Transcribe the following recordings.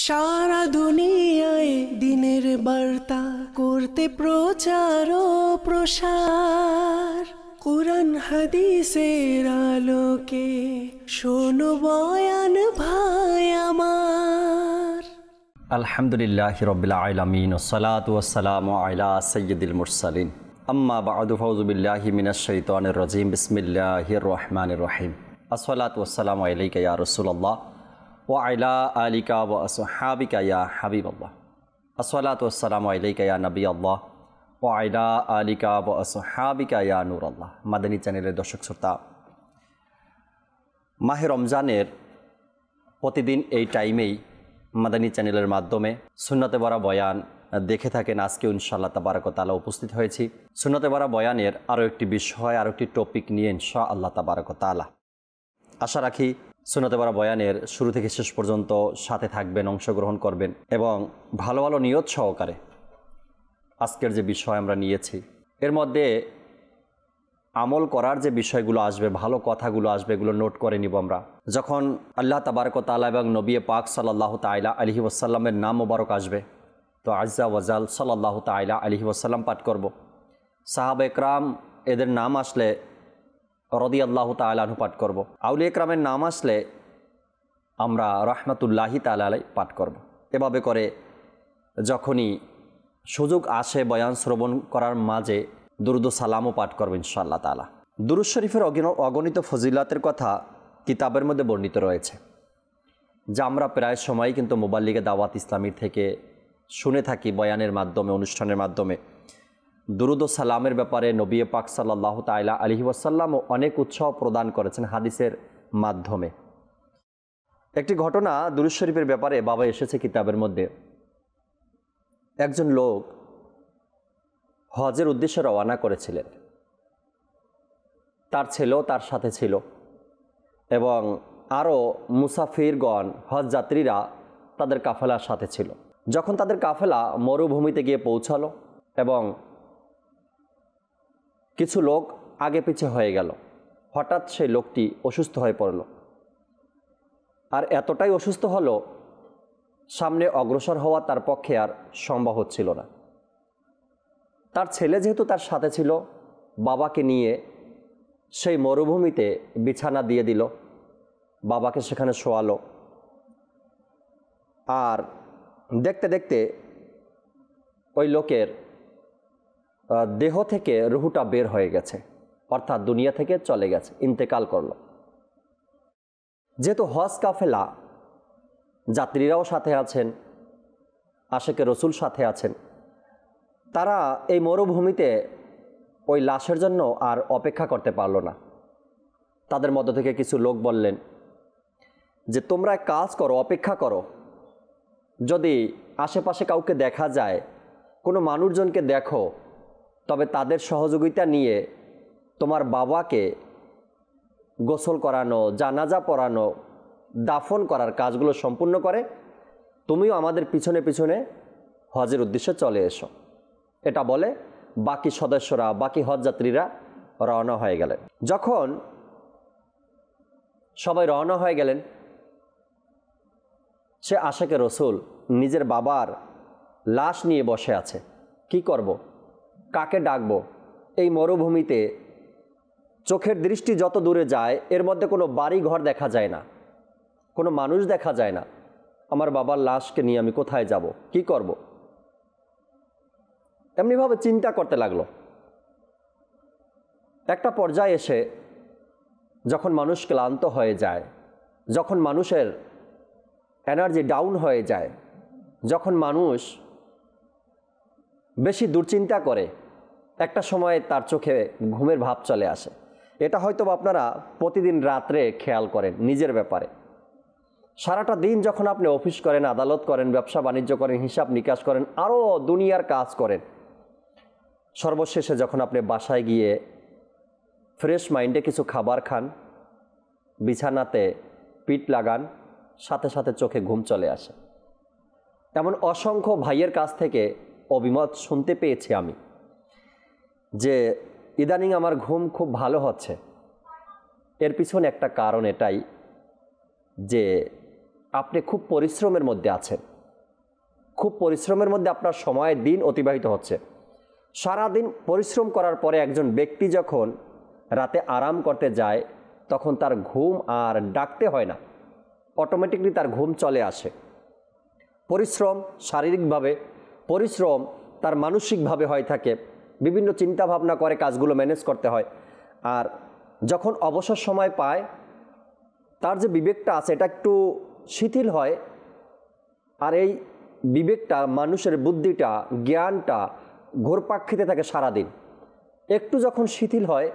সারা দুনিয়ায় দিনের বার্তা করতে প্রচার ও প্রসার, কুরআন হাদিসের আলোকে শোনো বয়ান ভাই আমার। আলহামদুলিল্লাহি রাব্বিল আলামিন ওয়াসসালাতু ওয়াসসালামু আলা সাইয়্যিদিল মুরসালিন, আম্মা বা'দু, ফাউযু বিল্লাহি মিনাশ শাইতানির রাজীম, বিসমিল্লাহির রহমানির রহিম। আসসালাতু ওয়াসসালামু আলাইকা ইয়া রাসূলুল্লাহ ওয়া আলা আলিকা ওয়া আসহাবিকা ইয়া হাবিবাল্লাহ। আসসালাতু ওয়াসসালামু আলাইকা ইয়া নবিয়াল্লাহ ওয়া আলা আলিকা ওয়া আসহাবিকা ইয়া নূরাল্লাহ। মাদানী চ্যানেলের দর্শক শ্রোতা, মাহে রমজানের প্রতিদিন এই টাইমেই মাদানী চ্যানেলের মাধ্যমে সুন্নতে ভরা বয়ান দেখে থাকেন। আজকে ইনশাআল্লাহ তাবারক ওয়া তাআলা উপস্থিত হয়েছি সুন্নতে ভরা বয়ানের আরও একটি বিষয়, আরও একটি টপিক নিয়ে ইনশাআল্লাহ তাবারক ওয়া তাআলা। আশা রাখি সুন্নতে ভরা বয়ানের শুরু থেকে শেষ পর্যন্ত সাথে থাকবেন, অংশগ্রহণ করবেন এবং ভালো ভালো নিয়ত সহকারে আজকের যে বিষয় আমরা নিয়েছি এর মধ্যে আমল করার যে বিষয়গুলো আসবে, ভালো কথাগুলো আসবে, এগুলো নোট করে নিব আমরা। যখন আল্লাহ তাবারক ওয়া তাআলা এবং নবী পাক সাল্লাল্লাহু তাআলা আলাইহি ওয়াসাল্লামের নাম মোবারক আসবে, তো আজ্জা ওয়াজাল সাল্লাল্লাহু তাআলা আলাইহি ওয়াসাল্লাম পাঠ করব। সাহাবা একরাম এদের নাম আসলে রাদিয়াল্লাহু তাআলা আনহু পাঠ করব। আউলিয়া একরামের নাম আসলে আমরা রাহমাতুল্লাহি তাআলা আলাইহি পাঠ করব। এভাবে করে যখনই সুযোগ আসে বয়ান শ্রবণ করার মাঝে দুরুদ ও সালামও পাঠ করব ইনশাআল্লাহ তাআলা। দুরুদ শরীফের অগণিত ফজিলাতের কথা কিতাবের মধ্যে বর্ণিত রয়েছে, যা আমরা প্রায় সময় কিন্তু মুবাল্লিগে দাওয়াত ইসলামী থেকে শুনে থাকি। বয়ানের মাধ্যমে, অনুষ্ঠানের মাধ্যমে দুরুদ ও সালামের ব্যাপারে নবী পাক সাল্লাল্লাহু তাআলা আলাইহি ওয়াসাল্লামও অনেক উৎসাহ প্রদান করেছেন হাদিসের মাধ্যমে। একটি ঘটনা দুরুদ শরীফের ব্যাপারে বাবা এসেছে কিতাবের মধ্যে। একজন লোক হজের উদ্দেশ্যে রওনা করেছিলেন, তার ছেলেও তার সাথে ছিল এবং আরও মুসাফিরগণ, হজ যাত্রীরা তাদের কাফেলার সাথে ছিল। যখন তাদের কাফেলা মরুভূমিতে গিয়ে পৌঁছালো এবং কিছু লোক আগে পিছে হয়ে গেল, হঠাৎ সেই লোকটি অসুস্থ হয়ে পড়ল। আর এতটাই অসুস্থ হলো, সামনে অগ্রসর হওয়া তার পক্ষে আর সম্ভব হচ্ছিল না। তার ছেলে যেহেতু তার সাথে ছিল, বাবাকে নিয়ে সেই মরুভূমিতে বিছানা দিয়ে দিল, বাবাকে সেখানে শোয়ালো। আর দেখতে দেখতে ওই লোকের দেহ থেকে রুহুটা বের হয়ে গেছে, অর্থাৎ দুনিয়া থেকে চলে গেছে, ইন্তেকাল করলো। যেহেতু হজ কাফেলা, যাত্রীরাও সাথে আছেন, আশেকে রসুল সাথে আছেন, তারা এই মরুভূমিতে ওই লাশের জন্য আর অপেক্ষা করতে পারল না। তাদের মধ্য থেকে কিছু লোক বললেন যে তোমরা এক কাজ করো, অপেক্ষা করো, যদি আশেপাশে কাউকে দেখা যায়, কোনো মানুষজনকে দেখো, তবে তাদের সহযোগিতা নিয়ে তোমার বাবাকে গোসল করানো, জানাজা পড়ানো, দাফন করার কাজগুলো সম্পূর্ণ করে তুমিও আমাদের পিছনে পিছনে হজের উদ্দেশ্যে চলে এসো। এটা বলে বাকি সদস্যরা, বাকি হজযাত্রীরা রওনা হয়ে গেলেন। যখন সবাই রওনা হয়ে গেলেন, সে আশেকে রসুল নিজের বাবার লাশ নিয়ে বসে আছে। কি করব, কাকে ডাকবো? এই মরুভূমিতে চোখের দৃষ্টি যত দূরে যায়, এর মধ্যে কোনো বাড়ি ঘর দেখা যায় না, কোনো মানুষ দেখা যায় না। আমার বাবার লাশকে নিয়ে আমি কোথায় যাব, কি করব? এমনিভাবে চিন্তা করতে লাগলো। একটা পর্যায়ে এসে যখন মানুষ ক্লান্ত হয়ে যায়, যখন মানুষের এনার্জি ডাউন হয়ে যায়, যখন মানুষ বেশি দুশ্চিন্তা করে, একটা সময় তার চোখে ঘুমের ভাব চলে আসে। এটা হয়তো আপনারা প্রতিদিন রাত্রে খেয়াল করেন নিজের ব্যাপারে। সারাটা দিন যখন আপনি অফিস করেন, আদালত করেন, ব্যবসা বাণিজ্য করেন, হিসাব নিকাশ করেন, আরও দুনিয়ার কাজ করেন, সর্বশেষে যখন আপনি বাসায় গিয়ে ফ্রেশ মাইন্ডে কিছু খাবার খান, বিছানাতে পিঠ লাগান, সাথে সাথে চোখে ঘুম চলে আসে। এমন অসংখ্য ভাইয়ের কাছ থেকে অভিমত শুনতে পেয়েছি আমি, যে ইদানিং আমার ঘুম খুব ভালো হচ্ছে। এর পিছনে একটা কারণ এটাই যে আপনি খুব পরিশ্রমের মধ্যে আছেন, খুব পরিশ্রমের মধ্যে আপনার সময় দিন অতিবাহিত হচ্ছে। সারাদিন পরিশ্রম করার পরে একজন ব্যক্তি যখন রাতে আরাম করতে যায় তখন তার ঘুম আর ডাকতে হয় না, অটোমেটিকলি তার ঘুম চলে আসে। পরিশ্রম শারীরিকভাবে, পরিশ্রম তার মানসিকভাবে হয়ে থাকে, বিভিন্ন চিন্তা ভাবনা করে কাজগুলো ম্যানেজ করতে হয়। আর যখন অবসর সময় পায় তার যে বিবেকটা আছে এটা একটু শিথিল হয়। আর এই বিবেকটা, মানুষের বুদ্ধিটা, জ্ঞানটা ঘোরপাক খেতে থাকে সারাদিন। একটু যখন শিথিল হয়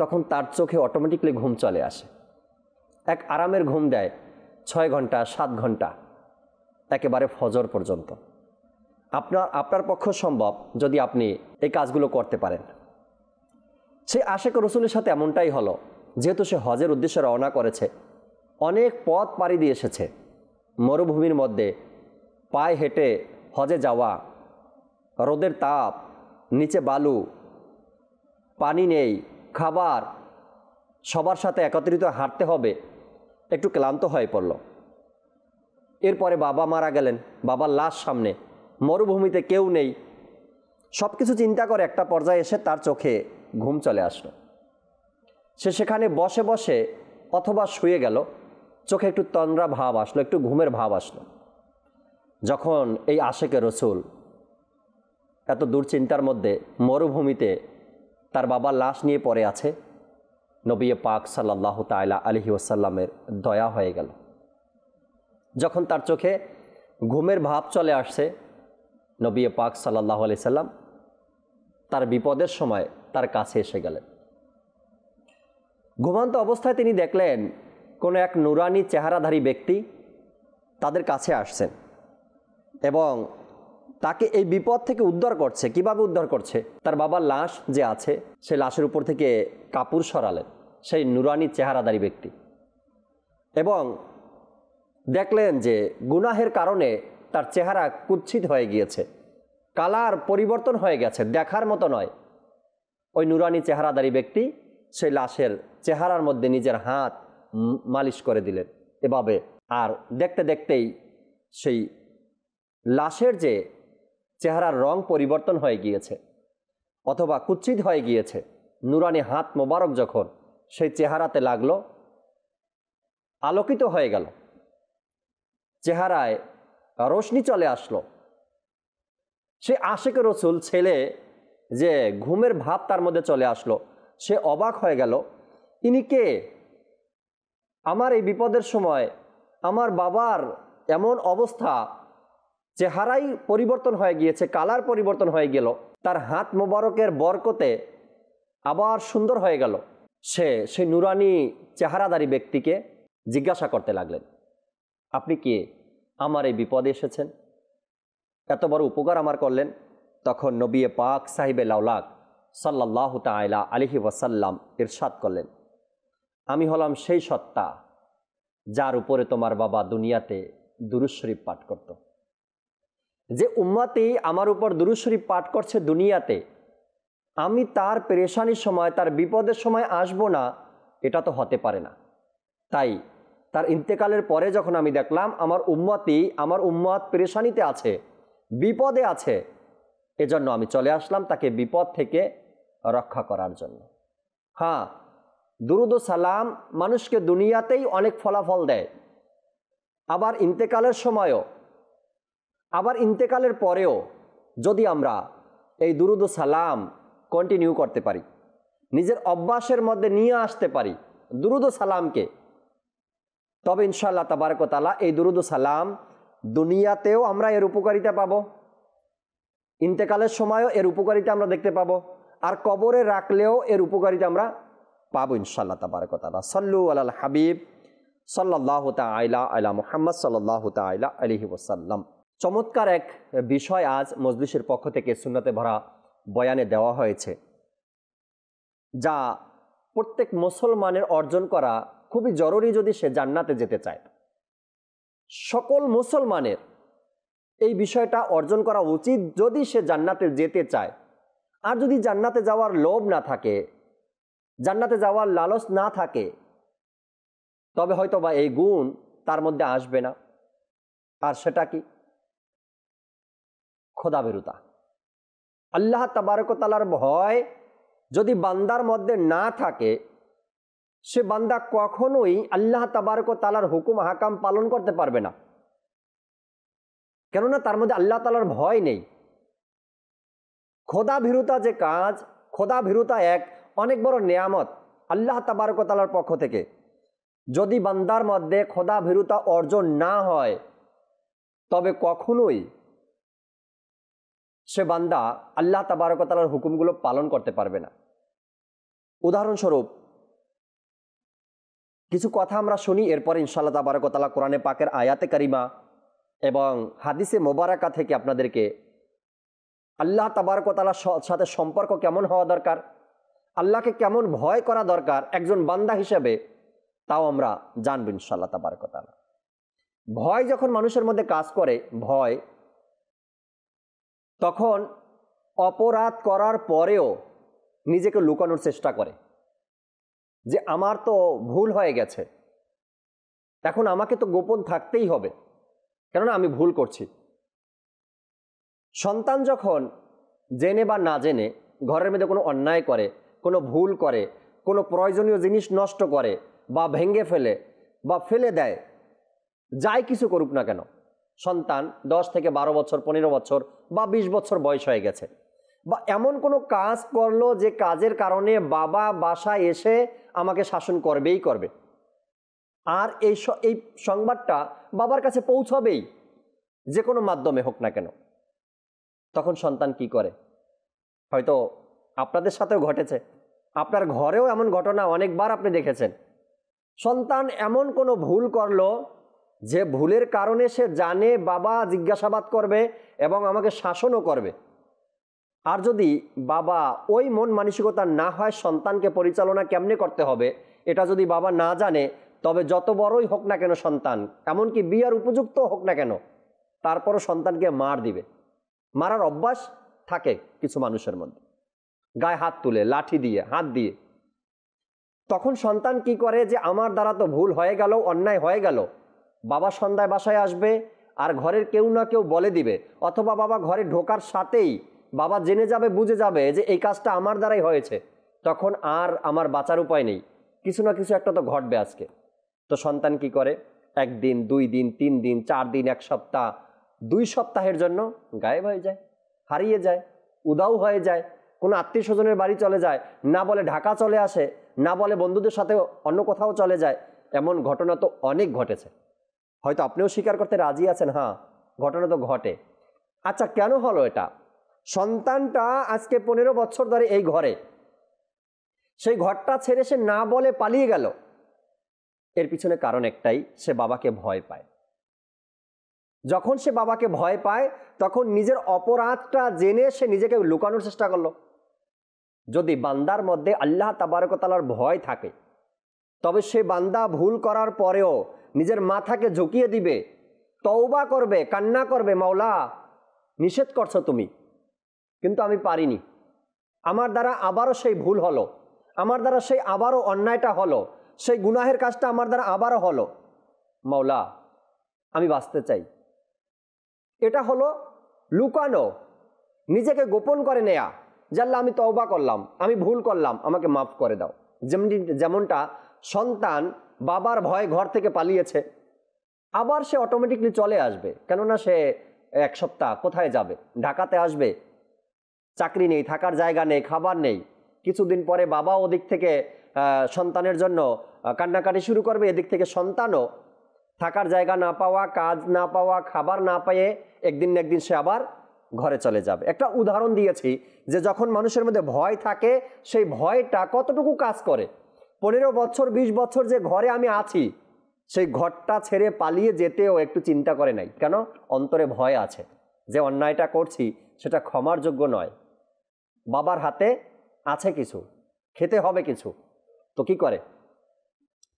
তখন তার চোখে অটোমেটিকলি ঘুম চলে আসে। এক আরামের ঘুম দেয় 6 ঘন্টা 7 ঘন্টা, একেবারে ফজর পর্যন্ত। আপনার পক্ষে সম্ভব যদি আপনি এই কাজগুলো করতে পারেন। সেই আশেক রসুলের সাথে এমনটাই হলো। যেহেতু সে হজের উদ্দেশ্যে রওনা করেছে, অনেক পথ পাড়ি দিয়ে এসেছে, মরুভূমির মধ্যে পায়ে হেঁটে হজে যাওয়া, রোদের তাপ, নিচে বালু, পানি নেই, খাবার, সবার সাথে একত্রিত হাঁটতে হবে, একটু ক্লান্ত হয়ে পড়ল। এরপরে বাবা মারা গেলেন, বাবার লাশ সামনে, মরুভূমিতে কেউ নেই। সব কিছু চিন্তা করে একটা পর্যায়ে এসে তার চোখে ঘুম চলে আসলো। সে সেখানে বসে বসে অথবা শুয়ে গেল, চোখে একটু তন্দ্রা ভাব আসলো, একটু ঘুমের ভাব আসলো। যখন এই আশেকে রসুল এত দুশ্চিন্তার মধ্যে মরুভূমিতে তার বাবার লাশ নিয়ে পড়ে আছে, নবী পাক সাল্লাল্লাহু তাআলা আলাইহি ওয়াসাল্লামের দয়া হয়ে গেল। যখন তার চোখে ঘুমের ভাব চলে আসছে, নবী পাক সাল্লাল্লাহু আলাইহি সাল্লাম তার বিপদের সময় তার কাছে এসে গেলেন। ঘুমন্ত অবস্থায় তিনি দেখলেন কোনো এক নুরানি চেহারাধারী ব্যক্তি তাদের কাছে আসছেন এবং তাকে এই বিপদ থেকে উদ্ধার করছে। কিভাবে উদ্ধার করছে? তার বাবার লাশ যে আছে সেই লাশের উপর থেকে কাপড় সরালেন সেই নুরানি চেহারাধারী ব্যক্তি, এবং দেখলেন যে গুনাহের কারণে তার চেহারা কুৎসিত হয়ে গিয়েছে, কালার পরিবর্তন হয়ে গেছে, দেখার মতো নয়। ওই নুরানি চেহারাধারী ব্যক্তি সেই লাশের চেহারার মধ্যে নিজের হাত মালিশ করে দিলেন এভাবে। আর দেখতে দেখতেই সেই লাশের যে চেহারার রং পরিবর্তন হয়ে গিয়েছে অথবা কুৎসিত হয়ে গিয়েছে, নুরানি হাত মোবারক যখন সেই চেহারাতে লাগলো, আলোকিত হয়ে গেল, চেহারায় রোশনি চলে আসলো। সে আশেক রসুল ছেলে যে ঘুমের ভাব তার মধ্যে চলে আসলো, সে অবাক হয়ে গেল, ইনি কে? আমার এই বিপদের সময় আমার বাবার এমন অবস্থা, চেহারাই পরিবর্তন হয়ে গিয়েছে, কালার পরিবর্তন হয়ে গেল, তার হাত মোবারকের বরকতে আবার সুন্দর হয়ে গেল। সেই নুরানি চেহারাধারী ব্যক্তিকে জিজ্ঞাসা করতে লাগলেন, আপনি কে? আমার এই বিপদে এসেছেন, এত বড় উপকার আমার করলেন। তখন নবী পাক সাহিবে লাউলাক সাল্লাল্লাহু তাআলা আলাইহি ওয়াসাল্লাম ইরশাদ করলেন, আমি হলাম সেই সত্তা যার উপরে তোমার বাবা দুনিয়াতে দুরূদ শরীফ পাঠ করত। যে উম্মতি আমার উপর দুরূদ শরীফ পাঠ করছে দুনিয়াতে, আমি তার পেরেশানির সময়, তার বিপদের সময় আসবো না, এটা তো হতে পারে না। তাই তার ইন্তেকালের পরে যখন আমি দেখলাম আমার উম্মত পেরেশানিতে আছে, বিপদে আছে, এজন্য আমি চলে আসলাম তাকে বিপদ থেকে রক্ষা করার জন্য। হ্যাঁ, দুরুদ ও সালাম মানুষকে দুনিয়াতেই অনেক ফলাফল দেয়, আবার ইন্তেকালের সময়ও, আবার ইন্তেকালের পরেও যদি আমরা এই দুরুদ ও সালাম কন্টিনিউ করতে পারি, নিজের অভ্যাসের মধ্যে নিয়ে আসতে পারি দুরুদ ও সালামকে, তবে ইনশাআল্লাহ তাবারক ওয়া তাআলা এই দুরুদ ও সালাম দুনিয়াতেও আমরা এর উপকারিতা পাবো, ইন্তেকালের সময়ও এর উপকারিতা আমরা দেখতে পাবো, আর কবরে রাখলেও এর উপকারিতা আমরা পাবো ইনশাআল্লাহ তাবারক ওয়া তাআলা। সাল্লু আলাল হাবিব সাল্লাল্লাহু তাআলা আলা মুহাম্মদ সাল্লাল্লাহু তাআলা আলাইহি ওয়াসাল্লাম। চমৎকার এক বিষয় আজ মজলিসের পক্ষ থেকে সুন্নতে ভরা বয়ানে দেওয়া হয়েছে, যা প্রত্যেক মুসলমানের অর্জন করা খুবই জরুরি যদি সে জান্নাতে যেতে চায়। সকল মুসলমানের এই বিষয়টা অর্জন করা উচিত যদি সে জান্নাতে যেতে চায়। আর যদি জান্নাতে যাওয়ার লোভ না থাকে, জান্নাতে যাওয়ার লালস না থাকে, তবে হয়তো বা এই গুণ তার মধ্যে আসবে না। আর সেটা কি? খোদাভীরুতা। আল্লাহ তাবারক ওয়া তাআলার ভয় যদি বান্দার মধ্যে না থাকে, সে বান্দা কখনোই আল্লাহ তাবারক ওয়া তাআলার হুকুম হাকাম পালন করতে পারবে না, কেননা তার মধ্যে আল্লাহ তাআলার ভয় নেই। খোদাভীরুতা যে কাজ, খোদাভীরুতা এক অনেক বড় নেয়ামত আল্লাহ তাবারক ওয়া তাআলার পক্ষ থেকে। যদি বান্দার মধ্যে খোদাভীরুতা অর্জন না হয়, তবে কখনোই সে বান্দা আল্লাহ তাবারক ওয়া তাআলার হুকুমগুলো পালন করতে পারবে না। উদাহরণস্বরূপ কিছু কথা আমরা শুনি, এরপর ইনশাআল্লাহ তাবারক ওয়া তাআলা কোরআনে পাকের আয়াতে কারিমা এবং হাদিসে মোবারকা থেকে আপনাদেরকে আল্লাহ তাবারক ওয়া তাআলার সাথে সম্পর্ক কেমন হওয়া দরকার, আল্লাহকে কেমন ভয় করা দরকার একজন বান্দা হিসেবে, তাও আমরা জানব ইনশাআল্লাহ তাবারক ওয়া তাআলা। ভয় যখন মানুষের মধ্যে কাজ করে, ভয়, তখন অপরাধ করার পরেও নিজেকে লুকানোর চেষ্টা করে যে আমার তো ভুল হয়ে গেছে, এখন আমাকে তো গোপন থাকতেই হবে, কেননা আমি ভুল করছি। সন্তান যখন জেনে বা না জেনে ঘরের মধ্যে কোনো অন্যায় করে, কোনো ভুল করে, কোনো প্রয়োজনীয় জিনিস নষ্ট করে বা ভেঙে ফেলে বা ফেলে দেয়, যাই কিছু করুক না কেন, সন্তান 10 থেকে 12 বছর, 15 বছর বা 20 বছর বয়স হয়ে গেছে, বা এমন কোনো কাজ করলো যে কাজের কারণে বাবা বাসায় এসে আমাকে শাসন করবেই করবে, আর এই সংবাদটা বাবার কাছে পৌঁছবেই, যে কোনো মাধ্যমে হোক না কেন, তখন সন্তান কি করে? হয়তো আপনাদের সাথেও ঘটেছে, আপনার ঘরেও এমন ঘটনা অনেকবার আপনি দেখেছেন। সন্তান এমন কোনো ভুল করলো যে ভুলের কারণে সে জানে বাবা জিজ্ঞাসাবাদ করবে এবং আমাকে শাসনও করবে, আর যদি বাবা ওই মন মানসিকতা না হয় সন্তানকে পরিচালনা কেমনে করতে হবে এটা যদি বাবা না জানে, তবে যত বড়ই হোক না কেন সন্তান, এমনকি বিয়ার উপযুক্ত হোক না কেন, তারপরও সন্তানকে মার দিবে। মারার অভ্যাস থাকে কিছু মানুষের মধ্যে, গায়ে হাত তুলে, লাঠি দিয়ে, হাত দিয়ে। তখন সন্তান কি করে যে আমার দ্বারা তো ভুল হয়ে গেল, অন্যায় হয়ে গেল, বাবা সন্ধ্যায় বাসায় আসবে আর ঘরের কেউ না কেউ বলে দিবে, অথবা বাবা ঘরে ঢোকার সাথেই বাবা জেনে যাবে, বুঝে যাবে যে এই কাজটা আমার দ্বারাই হয়েছে, তখন আর আমার বাঁচার উপায় নেই, কিছু না কিছু একটা তো ঘটবে আজকে। তো সন্তান কি করে? 1 দিন, 2 দিন, 3 দিন, 4 দিন, 1 সপ্তাহ, 2 সপ্তাহের জন্য গায়েব হয়ে যায়, হারিয়ে যায়, উদাও হয়ে যায়, কোনো আত্মীয় স্বজনের বাড়ি চলে যায়, না বলে ঢাকা চলে আসে, না বলে বন্ধুদের সাথে অন্য কোথাও চলে যায়। এমন ঘটনা তো অনেক ঘটেছে, হয়তো আপনিও স্বীকার করতে রাজি আছেন, হ্যাঁ ঘটনা তো ঘটে। আচ্ছা, কেন হলো এটা? সন্তানটা আজকে 15 বছর ধরে এই ঘরে, সেই ঘরটা ছেড়ে সে না বলে পালিয়ে গেল, এর পিছনে কারণ একটাই, সে বাবাকে ভয় পায়। যখন সে বাবাকে ভয় পায় তখন নিজের অপরাধটা জেনে সে নিজেকে লুকানোর চেষ্টা করলো। যদি বান্দার মধ্যে আল্লাহ তাবারক ওয়া তাআলার ভয় থাকে, তবে সে বান্দা ভুল করার পরেও নিজের মাথাকে ঝুঁকিয়ে দিবে, তওবা করবে, কান্না করবে, মাওলা নিষেধ করছো তুমি, কিন্তু আমি পারিনি, আমার দ্বারা আবারও সেই ভুল হলো, আমার দ্বারা সেই আবারও অন্যায়টা হলো, সেই গুনাহের কাজটা আমার দ্বারা আবারও হলো, মাওলা আমি বাঁচতে চাই। এটা হলো লুকানো, নিজেকে গোপন করে নেয়া, যে আল্লাহ আমি তওবা করলাম, আমি ভুল করলাম, আমাকে মাফ করে দাও। যেমনটা সন্তান বাবার ভয়ে ঘর থেকে পালিয়েছে, আবার সে অটোমেটিকলি চলে আসবে, কেননা সে 1 সপ্তাহ কোথায় যাবে? ঢাকাতে আসবে, চাকরি নেই, থাকার জায়গা নেই, খাবার নেই। কিছুদিন পরে বাবা ওদিক থেকে সন্তানের জন্য কান্নাকাটি শুরু করবে, এদিক থেকে সন্তানও থাকার জায়গা না পাওয়া, কাজ না পাওয়া, খাবার না পেয়ে একদিন না একদিন সে আবার ঘরে চলে যাবে। একটা উদাহরণ দিয়েছি যে যখন মানুষের মধ্যে ভয় থাকে, সেই ভয়টা কতটুকু কাজ করে। 15 বছর 20 বছর যে ঘরে আমি আছি, সেই ঘরটা ছেড়ে পালিয়ে যেতেও একটু চিন্তা করে নাই, কেন? অন্তরে ভয় আছে যে অন্যায়টা করছি সেটা ক্ষমার যোগ্য নয়, বাবার হাতে আছে কিছু, খেতে হবে কিছু, তো কি করে?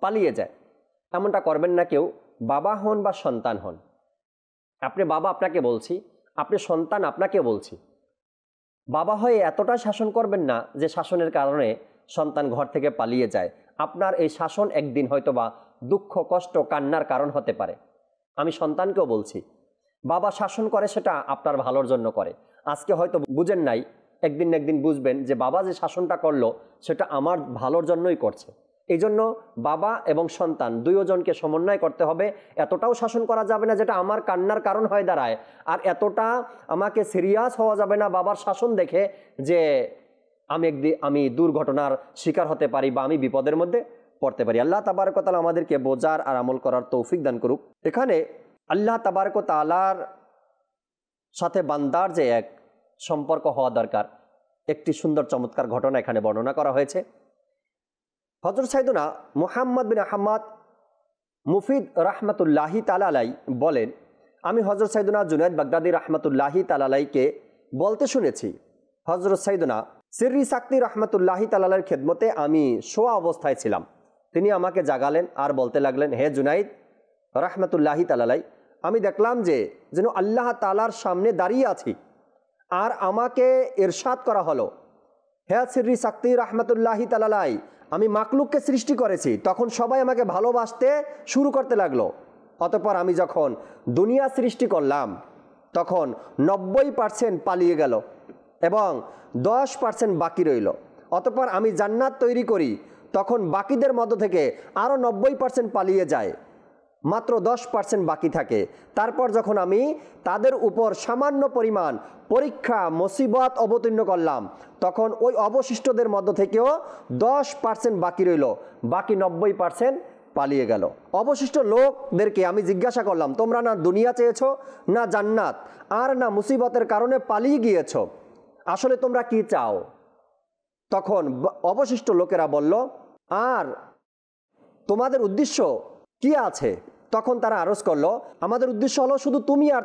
পালিয়ে যায়। এমনটা করবেন না কেউ, বাবা হন বা সন্তান হন। আপনি বাবা, আপনাকে বলছি, আপনি সন্তান, আপনাকে বলছি, বাবা হয়ে এতটা শাসন করবেন না যে শাসনের কারণে সন্তান ঘর থেকে পালিয়ে যায়। আপনার এই শাসন একদিন হয়তো বা দুঃখ, কষ্ট, কান্নার কারণ হতে পারে। আমি সন্তানকেও বলছি, বাবা শাসন করে সেটা আপনার ভালোর জন্য করে। আজকে হয়তো বুঝেন নাই, একদিন না একদিন বুঝবেন যে বাবা যে শাসনটা করলো সেটা আমার ভালোর জন্যই করছে। এই জন্য বাবা এবং সন্তান দুইজনকে সমন্বয় করতে হবে। এতটাও শাসন করা যাবে না যেটা আমার কান্নার কারণ হয়ে দাঁড়ায়, আর এতটা আমাকে সিরিয়াস হওয়া যাবে না বাবার শাসন দেখে যে আমি দুর্ঘটনার শিকার হতে পারি বা আমি বিপদের মধ্যে পড়তে পারি। আল্লাহ তাবারক ওয়া তাআলা আমাদেরকে বোঝার আর আমল করার তৌফিক দান করুক। এখানে আল্লাহ তাবারক ওয়া তাআলার সাথে বান্দার যে এক সম্পর্ক হওয়া দরকার, একটি সুন্দর চমৎকার ঘটনা এখানে বর্ণনা করা হয়েছে। হযরত সাইয়েদনা মুহাম্মদ বিন আহমদ মুফিদ রাহমাতুল্লাহি তাআলা আলাই বলেন, আমি হযরত সাইয়েদনা জুনায়েদ বাগদাদি রাহমাতুল্লাহি তাআলা আলাইকে বলতে শুনেছি, হযরত সাইয়েদনা সিররি সাকতি রাহমাতুল্লাহি তাআলা আলাইর খেদমতে আমি শোয়া অবস্থায় ছিলাম। তিনি আমাকে জাগালেন আর বলতে লাগলেন, হে জুনাইদ রাহমাতুল্লাহি তাআলা আলাই, আমি দেখলাম যে যেন আল্লাহ তাআলার সামনে দাঁড়িয়ে আছি, আর আমাকে ইরশাদ করা হলো, হে সিররি সাকতি রাহমাতুল্লাহি তাআলা আলাই, আমি মাকলুককে সৃষ্টি করেছি। তখন সবাই আমাকে ভালোবাসতে শুরু করতে লাগলো। অতঃপর আমি যখন দুনিয়া সৃষ্টি করলাম তখন 90% পালিয়ে গেল এবং 10% বাকি রইল। অতঃপর আমি জান্নাত তৈরি করি, তখন বাকিদের মধ্য থেকে আরও 90% পালিয়ে যায়, মাত্র 10% বাকি থাকে। তারপর যখন আমি তাদের উপর সামান্য পরিমাণ পরীক্ষা মুসিবত অবতীর্ণ করলাম, তখন ওই অবশিষ্টদের মধ্য থেকেও 10% বাকি রইল, বাকি 90% পালিয়ে গেল। অবশিষ্ট লোকদেরকে আমি জিজ্ঞাসা করলাম, তোমরা না দুনিয়া চেয়েছো, না জান্নাত, আর না মুসিবতের কারণে পালিয়ে গিয়েছ, আসলে তোমরা কি চাও? তখন অবশিষ্ট লোকেরা বলল, আর তোমাদের উদ্দেশ্য কি আছে? তখন তারা আরজ করলো, আমাদের উদ্দেশ্য হলো শুধু তুমি আর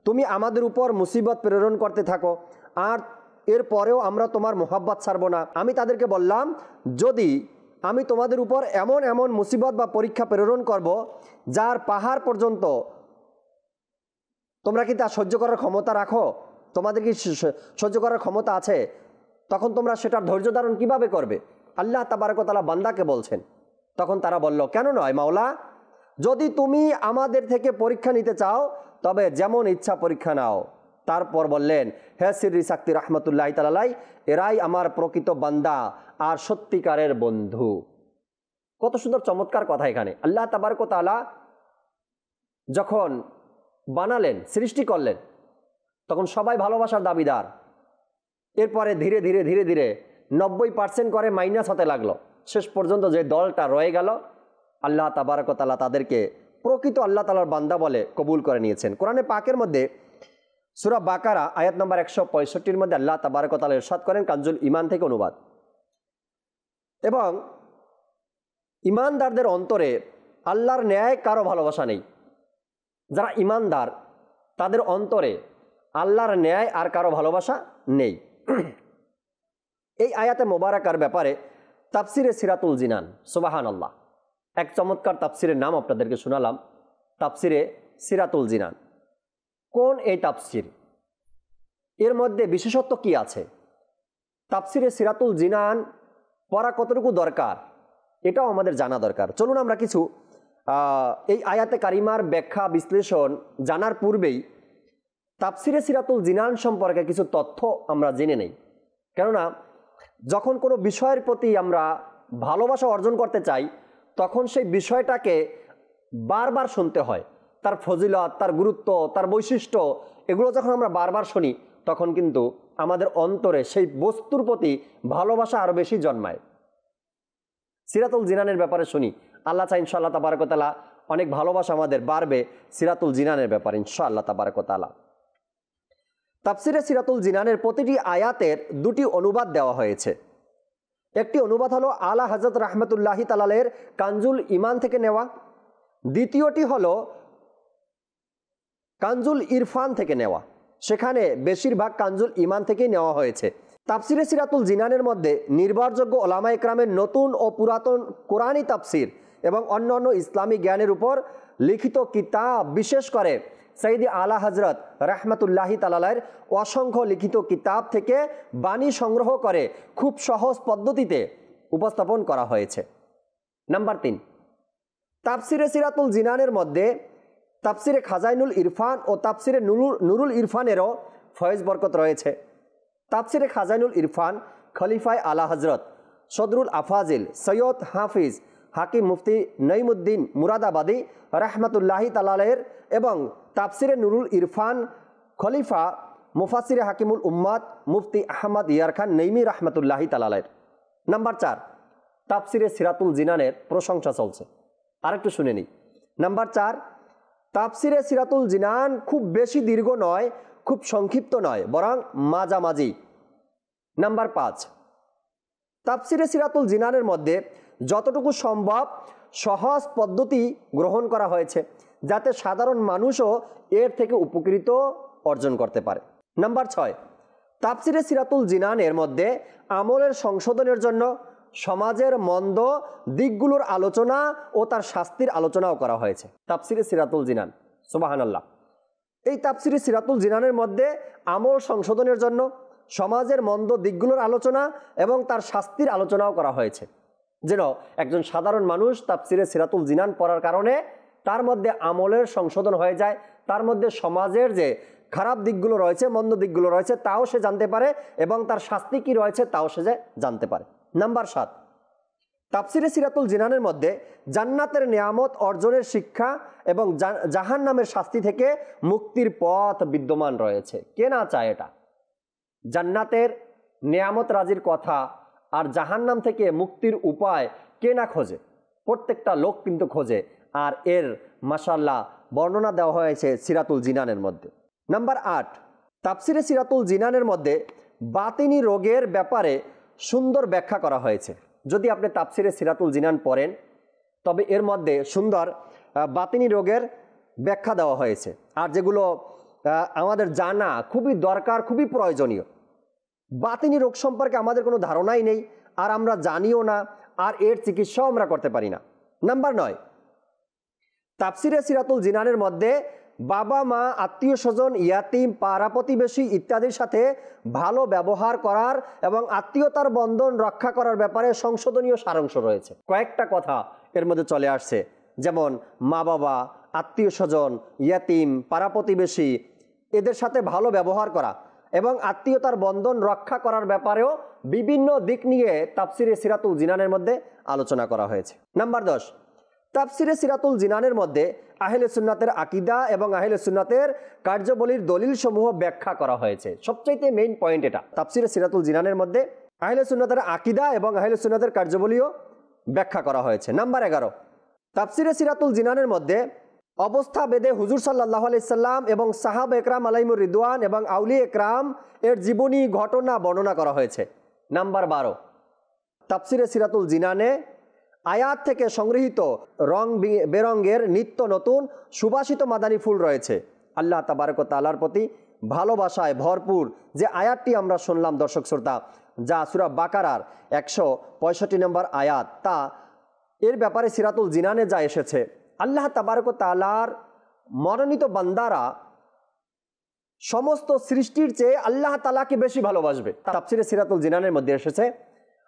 তুমি আমাদের উপর মুসিবত প্রেরণ করতে থাকো, আর এর পরেও আমরা তোমার মোহাব্বত ছাড়ব না। আমি তাদেরকে বললাম, যদি আমি তোমাদের উপর এমন এমন মুসিবত বা পরীক্ষা প্রেরণ করব যার পাহাড় পর্যন্ত, তোমরা কি তা সহ্য করার ক্ষমতা রাখো? তোমাদের কি সহ্য করার ক্ষমতা আছে? তখন তোমরা সেটার ধৈর্য ধারণ কিভাবে করবে? আল্লাহ তাবারক ওয়া তাআলা বান্দাকে বলছেন। তখন তারা বলল, কেন নয় মাওলা, যদি তুমি আমাদের থেকে পরীক্ষা নিতে চাও তবে যেমন ইচ্ছা পরীক্ষা নাও। তারপর বললেন, হে সিররি সাকতি রাহমাতুল্লাহি তাআলা আলাই, এরাই আমার প্রকৃত বান্দা আর সত্যিকারের বন্ধু। কত সুন্দর চমৎকার কথা! এখানে আল্লাহ তাবারক ওয়া তাআলা যখন বানালেন, সৃষ্টি করলেন, তখন সবাই ভালোবাসার দাবিদার। এরপরে ধীরে ধীরে ধীরে ধীরে 90% করে মাইনাস হতে লাগলো। শেষ পর্যন্ত যে দলটা রয়ে গেল, আল্লাহ তাবারক ওয়া তাআলা তাদেরকে প্রকৃত আল্লাহ তাআলার বান্দা বলে কবুল করে নিয়েছেন। কোরআনে পাকের মধ্যে সূরা বাকারা আয়াত নম্বর 165-র মধ্যে আল্লাহ তাবারক ওয়া তাআলা ইরশাদ করেন, কানজুল ঈমান থেকে অনুবাদ, এবং ঈমানদারদের অন্তরে আল্লাহর ন্যায় কারো ভালোবাসা নেই। যারা ঈমানদার তাদের অন্তরে আল্লাহর ন্যায় আর কারো ভালোবাসা নেই। এই আয়াতে মোবারকার ব্যাপারে তাফসিরে সিরাতুল জিনান, সুবহানাল্লাহ, এক চমৎকার তাফসিরের নাম আপনাদেরকে শোনালাম, তাফসিরে সিরাতুল জিনান। কোন এই তাফসির? এর মধ্যে বিশেষত্ব কি আছে? তাফসিরে সিরাতুল জিনান পড়া কতটুকু দরকার এটাও আমাদের জানা দরকার। চলুন আমরা কিছু এই আয়াতে কারিমার ব্যাখ্যা বিশ্লেষণ জানার পূর্বেই তাফসিরে সিরাতুল জিনান সম্পর্কে কিছু তথ্য আমরা জেনে নেই। কেননা যখন কোনো বিষয়ের প্রতি আমরা ভালোবাসা অর্জন করতে চাই, তখন সেই বিষয়টাকে বারবার শুনতে হয়। তার ফজিলত, তার গুরুত্ব, তার বৈশিষ্ট্য, এগুলো যখন আমরা বারবার শুনি, তখন কিন্তু আমাদের অন্তরে সেই বস্তুর প্রতি ভালোবাসা আরও বেশি জন্মায়। সিরাতুল জিনানের ব্যাপারে শুনি, আল্লাহ চাই ইনশাআল্লাহ তাবারক ওয়া তাআলা অনেক ভালোবাসা আমাদের বাড়বে সিরাতুল জিনানের ব্যাপারে ইনশাআল্লাহ তাবারক ওয়া তাআলা। তাফসিরে সিরাতুল জিনানের প্রতিটি আয়াতের দুটি অনুবাদ দেওয়া হয়েছে। একটি অনুবাদ হলো আলা হযরত রাহমাতুল্লাহি তাআলা আলাইহির কানজুল ঈমান থেকে নেওয়া, দ্বিতীয়টি হলো কানজুল ইরফান থেকে নেওয়া। সেখানে বেশিরভাগ কানজুল ঈমান থেকেই নেওয়া হয়েছে। তাফসিরে সিরাতুল জিনানের মধ্যে নির্ভরযোগ্য ওলামা ইকরামের নতুন ও পুরাতন কোরআনী তাফসির এবং অন্যান্য ইসলামী জ্ঞানের উপর লিখিত কিতাব, বিশেষ করে সৈয়দ আলা হযরত রাহমাতুল্লাহি তাআলা আলাইহির অসংখ্য লিখিত কিতাব থেকে বাণী সংগ্রহ করে খুব সহজ পদ্ধতিতে উপস্থাপন করা হয়েছে। নাম্বার 3, তাফসিরে সিরাতুল জিনানের মধ্যে তাফসিরে খাজাইনুল ইরফান ও তাফসিরে নুরুল ইরফানেরও ফয়েজ বরকত রয়েছে। তাফসিরে খাজাইনুল ইরফান খলিফায় আলা হজরত সদরুল আফাজিল সৈয়দ হাফিজ হাকিম মুফতি নঈমুদ্দিন মুরাদাবাদী রহমতুল্লাহি তাআলার এবং তাফসিরে নুরুল ইরফান খলিফা মুফাসিরে হাকিমুল উম্মাদ মুফতি আহমদ ইয়ার খান নঈমি রহমতুল্লাহি তাআলার। নাম্বার 4, তাফসিরে সিরাতুল জিনানের প্রশংসা চলছে। আরেকটু শুনে নিই। নাম্বার 4, তাফসিরে সিরাতুল জিনান খুব বেশি দীর্ঘ নয়, খুব সংক্ষিপ্ত নয়, বরং মাঝামাঝি। নাম্বার 5, তাফসিরে সিরাতুল জিনানের মধ্যে যতটুকু সম্ভব সহজ পদ্ধতি গ্রহণ করা হয়েছে, যাতে সাধারণ মানুষও এর থেকে উপকৃত অর্জন করতে পারে। নাম্বার 6, তাফসিরে সিরাতুল জিনানের মধ্যে আমলের সংশোধনের জন্য সমাজের মন্দ দিকগুলোর আলোচনা ও তার শাস্তির আলোচনাও করা হয়েছে। তাফসিরে সিরাতুল জিনান, সুবহানাল্লাহ। এই তাফসিরে সিরাতুল জিনানের মধ্যে আমল সংশোধনের জন্য সমাজের মন্দ দিকগুলোর আলোচনা এবং তার শাস্তির আলোচনাও করা হয়েছে, যেন একজন সাধারণ মানুষ তাফসিরে সিরাতুল জিনান পড়ার কারণে তার মধ্যে আমলের সংশোধন হয়ে যায়, তার মধ্যে সমাজের যে খারাপ দিকগুলো রয়েছে, মন্দ দিকগুলো রয়েছে তাও সে জানতে পারে এবং তার শাস্তি কি রয়েছে তাও সে জানতে পারে। নাম্বার 7, তাফসিরে সিরাতুল জিনানের মধ্যে জান্নাতের নিয়ামত অর্জনের শিক্ষা এবং জাহান্নামের শাস্তি থেকে মুক্তির পথ বিদ্যমান রয়েছে। কে না চায় এটা? জান্নাতের নিয়ামত রাজির কথা আর জাহান্নাম থেকে মুক্তির উপায় কে না খোঁজে? প্রত্যেকটা লোক কিন্তু খোঁজে, আর এর মাশাআল্লাহ বর্ণনা দেওয়া হয়েছে সিরাতুল জিনানের মধ্যে। নাম্বার 8, তাফসিরে সিরাতুল জিনানের মধ্যে বাতিনি রোগের ব্যাপারে সুন্দর ব্যাখ্যা করা হয়েছে। যদি আপনি তাফসিরে সিরাতুল জিনান পড়েন তবে এর মধ্যে সুন্দর বাতিনি রোগের ব্যাখ্যা দেওয়া হয়েছে, আর যেগুলো আমাদের জানা খুবই দরকার, খুবই প্রয়োজনীয়। বাতিনি রোগ সম্পর্কে আমাদের কোনো ধারণাই নেই, আর আমরা জানিও না, আর এর চিকিৎসাও আমরা করতে পারি না। নাম্বার 9, তাফসিরে সিরাতুল জিনানের মধ্যে বাবা মা, আত্মীয় স্বজন, ইয়াতিম, পাড়া প্রতিবেশী ইত্যাদির সাথে ভালো ব্যবহার করার এবং আত্মীয়তার বন্ধন রক্ষা করার ব্যাপারে সংশোধনীয় সারাংশ রয়েছে। কয়েকটা কথা এর মধ্যে চলে আসছে, যেমন মা বাবা, আত্মীয় স্বজন, ইয়াতিম, পাড়া প্রতিবেশী এদের সাথে ভালো ব্যবহার করা এবং আত্মীয়তার বন্ধন রক্ষা করার ব্যাপারেও বিভিন্ন দিক নিয়ে তাফসিরে সিরাতুল জিনানের মধ্যে আলোচনা করা হয়েছে। নাম্বার 10, তাফসিরে সিরাতুল জিনানের মধ্যে আহলে সুন্নাতের আকীদা এবং আহলে সুন্নাতের কার্যাবলীর দলিল সমূহ ব্যাখ্যা করা হয়েছে। সবচাইতে মেইন পয়েন্ট এটা। তাফসিরে সিরাতুল জিনানের মধ্যে আহলে সুন্নাতের আকীদা এবং আহলে সুন্নাতের কার্যাবলীও ব্যাখ্যা করা হয়েছে। নাম্বার 11, তাফসিরে সিরাতুল জিনানের মধ্যে অবস্থা বেদে হুজুর সাল্লাল্লাহু আলাইহি সাল্লাম এবং সাহাবা একরাম আলাইহিমুর রিদওয়ান এবং আউলিয়া একরাম এর জীবনী ঘটনা বর্ণনা করা হয়েছে। নাম্বার 12, তাফসিরে সিরাতুল জিনানে আয়াত থেকে সংগৃহীত রং বেরঙের নিত্য নতুন সুবাসিত মাদানী ফুল রয়েছে। আল্লাহ তাবারক ওয়া তাআলার প্রতি ভালোবাসায় ভরপুর যে আয়াতটি আমরা শুনলাম দর্শক শ্রোতা, যা সূরা বাকারার 165 নম্বর আয়াত, তা এর ব্যাপারে সিরাতুল জিনানে যা এসেছে, আল্লাহ তাবারক ওয়া তাআলার মনোনীত বান্দারা সমস্ত সৃষ্টির চেয়ে আল্লাহ তাআলাকে বেশি ভালোবাসবে। তাফসিরে সিরাতুল জিনানের মধ্যে এসেছে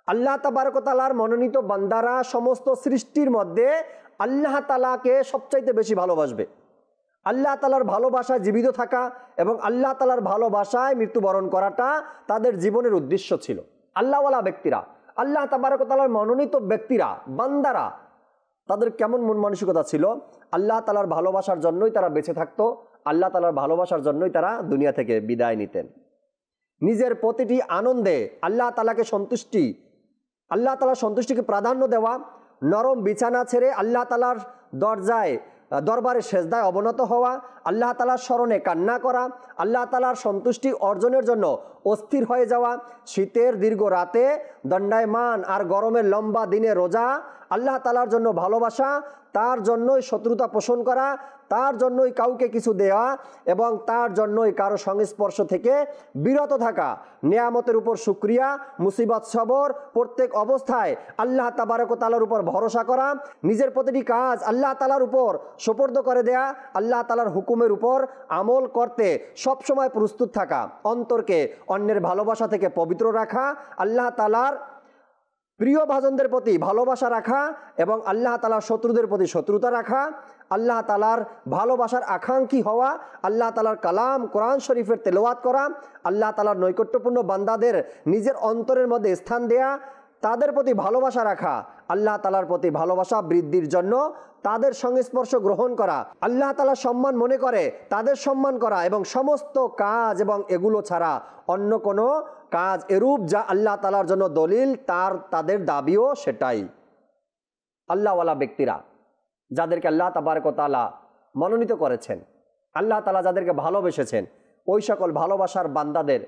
আল্লাহ তাবারক ওয়া তাআলার মনোনীত বান্দারা সমস্ত সৃষ্টির মধ্যে আল্লাহ তাআলাকে সবচাইতে বেশি ভালোবাসবে। আল্লাহ তাআলার ভালোবাসায় জীবিত থাকা এবং আল্লাহ তাআলার ভালোবাসায় মৃত্যুবরণ করাটা তাদের জীবনের উদ্দেশ্য ছিল। আল্লাহওয়ালা ব্যক্তিরা, আল্লাহ তাবারক ওয়া তাআলার মনোনীত ব্যক্তিরা, বান্দারা, তাদের কেমন মন মানসিকতা ছিল? আল্লাহ তাআলার ভালোবাসার জন্যই তারা বেঁচে থাকতো, আল্লাহ তাআলার ভালোবাসার জন্যই তারা দুনিয়া থেকে বিদায় নিতেন। নিজের প্রতিটি আনন্দে আল্লাহ তাআলাকে সন্তুষ্টি, আল্লাহ তাআলার সন্তুষ্টিকে প্রাধান্য দেওয়া, নরম বিছানা ছেড়ে আল্লাহ তাআলার দরবারে সেজদায় অবনত হওয়া, আল্লাহ তাআলার স্মরণে কান্না করা, আল্লাহ তাআলার সন্তুষ্টি অর্জনের জন্য অস্থির হয়ে যাওয়া, শীতের দীর্ঘ রাতে দণ্ডায়মান আর গরমের লম্বা দিনে রোজা, আল্লাহ তাআলার জন্য ভালোবাসা, তার জন্যই শত্রুতা পোষণ করা, তার জন্যই কাউকে কিছু দেওয়া এবং তার জন্যই কারো সংস্পর্শ থেকে বিরত থাকা, নিয়ামতের উপর শুকরিয়া, মুসিবত সবর, প্রত্যেক অবস্থায় আল্লাহ তাবারক ওয়া তাআলার উপর ভরসা করা, নিজের প্রতিটি কাজ আল্লাহ তাআলার উপর সুপর্দ করে দেয়া, আল্লাহ তাআলার হুকুমের উপর আমল করতে সবসময় প্রস্তুত থাকা, অন্তরকে অন্যের ভালোবাসা থেকে পবিত্র রাখা, আল্লাহ তাআলার প্রিয় ভাজনদের প্রতি ভালোবাসা রাখা এবং আল্লাহ তাআলার শত্রুদের প্রতি শত্রুতা রাখা, আল্লাহ তাআলার ভালোবাসার আকাঙ্ক্ষী হওয়া, আল্লাহ তাআলার কালাম কোরআন শরীফের তেলাওয়াত করা, আল্লাহ তাআলার নৈকট্যপূর্ণ বান্দাদের নিজের অন্তরের মধ্যে স্থান দেয়া, তাদের প্রতি ভালোবাসা রাখা, আল্লাহ তাআলার প্রতি ভালোবাসা বৃদ্ধির জন্য তাদের সংস্পর্শ গ্রহণ করা, আল্লাহ তাআলার সম্মান মনে করে তাদের সম্মান করা, এবং সমস্ত কাজ এবং এগুলো ছাড়া অন্য কোনো কাজ এরূপ যা আল্লাহ তাআলার জন্য দলিল, তাদের দাবিও সেটাই। আল্লাহওয়ালা ব্যক্তিরা যাদেরকে আল্লাহ তাবারক ওয়া তাআলা মনোনীত করেছেন, আল্লাহ তাআলা যাদেরকে ভালোবেসেছেন, ওই সকল ভালোবাসার বান্দাদের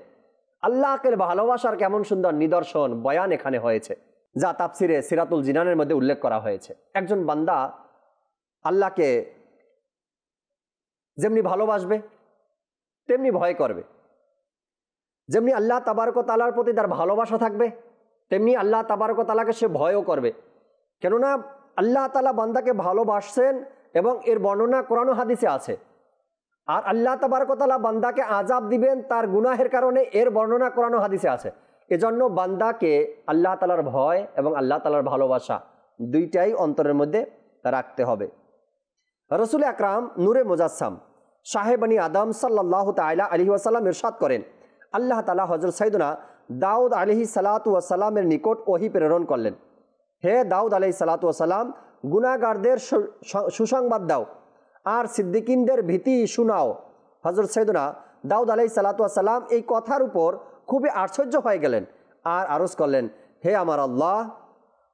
আল্লাহকে ভালোবাসার কেমন সুন্দর নিদর্শন বয়ান এখানে হয়েছে, যা তাফসিরে সিরাতুল জিনানের মধ্যে উল্লেখ করা হয়েছে। একজন বান্দা আল্লাহকে যেমনি ভালোবাসবে তেমনি ভয় করবে, যেমনি আল্লাহ তাবারক ওয়া তাআলার প্রতি তার ভালোবাসা থাকবে তেমনি আল্লাহ তাবারক ওয়া তাআলাকে সে ভয়ও করবে। কেননা আল্লাহ তাআলা বান্দাকে ভালোবাসছেন এবং এর বর্ণনা কোরআন ও হাদিসে আছে। আর আল্লাহ তাবারক ওয়া তাআলা বান্দাকে আযাব দিবেন তার গুনাহের কারণে, এর বর্ণনা কোরআন ও হাদিসে আছে। এজন্য বান্দাকে আল্লাহ তাআলার ভয় এবং আল্লাহ তাআলার ভালোবাসা দুইটাই অন্তরের মধ্যে রাখতে হবে। রাসূল আকরাম নূরে মুজাসসাম শাহে বনি আদম সাল্লাল্লাহু তাআলা আলাইহি ওয়াসাল্লাম ইরশাদ করেন, আল্লাহ তাআলা হযরত সাইয়েদনা দাউদ আলাইহিস সালাতু ওয়াস সালামের নিকট ওহী প্রেরণ করলেন, হে দাউদ আলাইহিস সালাতু ওয়াস সালাম, গুনাহগারদের সুসংবাদ দাও আর সিদ্দিকিনদের ভীতি শোনাও। হযরত সাইয়েদনা দাউদ আলাইহিস সালাতু ওয়াস সালাম এই কথার উপর খুবই আশ্চর্য হয়ে গেলেন আর আরজ করলেন, হে আমার আল্লাহ,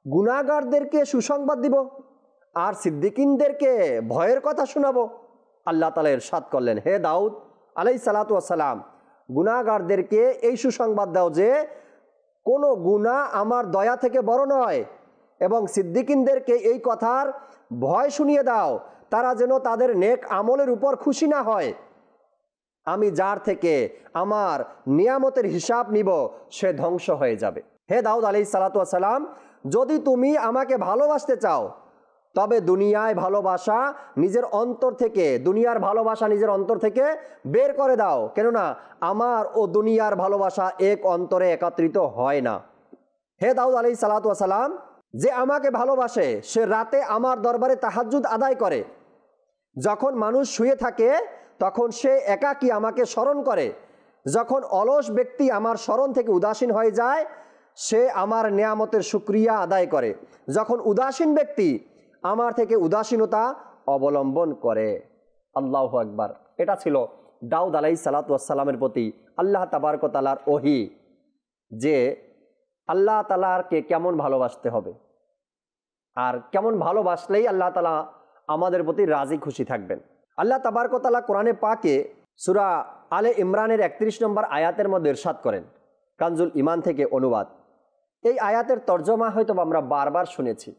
গুনাহগারদেরকে সুসংবাদ দিব আর সিদ্দিকিনদেরকে ভয়ের কথা শোনাবো? আল্লাহ তাআলা ইরশাদ করলেন, হে দাউদ আলাইহিস সালাতু ওয়াস সালাম, গুনাহগারদেরকে এই সুসংবাদ দাও যে কোনো গুনাহ আমার দয়া থেকে বড় নয়, এবং সিদ্দিকিনদেরকে এই কথার ভয় শুনিয়ে দাও তারা যেন তাদের নেক আমলের উপর খুশি না হয়। আমি যার থেকে আমার নিয়ামতের হিসাব নিব সে ধ্বংস হয়ে যাবে। হে দাউদ আলাইহিস সালাতু ওয়াস সালাম, যদি তুমি আমাকে ভালোবাসতে চাও তবে দুনিয়ার ভালোবাসা নিজের অন্তর থেকে বের করে দাও, কেননা আমার ও দুনিয়ার ভালোবাসা এক অন্তরে একত্রিত হয় না। হে দাউদ আলাইহিস সালাতু ওয়াস সালাম, যে আমাকে ভালোবাসে সে রাতে আমার দরবারে তাহাজ্জুদ আদায় করে, যখন মানুষ শুয়ে থাকে তখন সে একাকী আমাকে স্মরণ করে, যখন অলস ব্যক্তি আমার স্মরণ থেকে উদাসীন হয়ে যায় সে আমার নিয়ামতের শুকরিয়া আদায় করে, যখন উদাসীন ব্যক্তি আমার থেকে উদাসীনতা অবলম্বন করে। আল্লাহু আকবার। এটা ছিল দাউদ আলাইহিস সালাতু ওয়াস সালামের প্রতি আল্লাহ তাবারক ওয়া তাআলার ওহী, যে আল্লাহ তাআলাকে কেমন ভালোবাসতে হবে আর কেমন ভালোবাসলেই আল্লাহ তাআলা আমাদের প্রতি রাজি খুশি থাকবেন। আল্লাহ তাবারক ওয়া তাআলা কোরআনে পাকে সূরা আলে ইমরানের 31 নম্বর আয়াতের মধ্যে ইরশাদ করেন, কানজুল ঈমান থেকে অনুবাদ। এই আয়াতের তর্জমা হয়তো আমরা বারবার শুনেছি,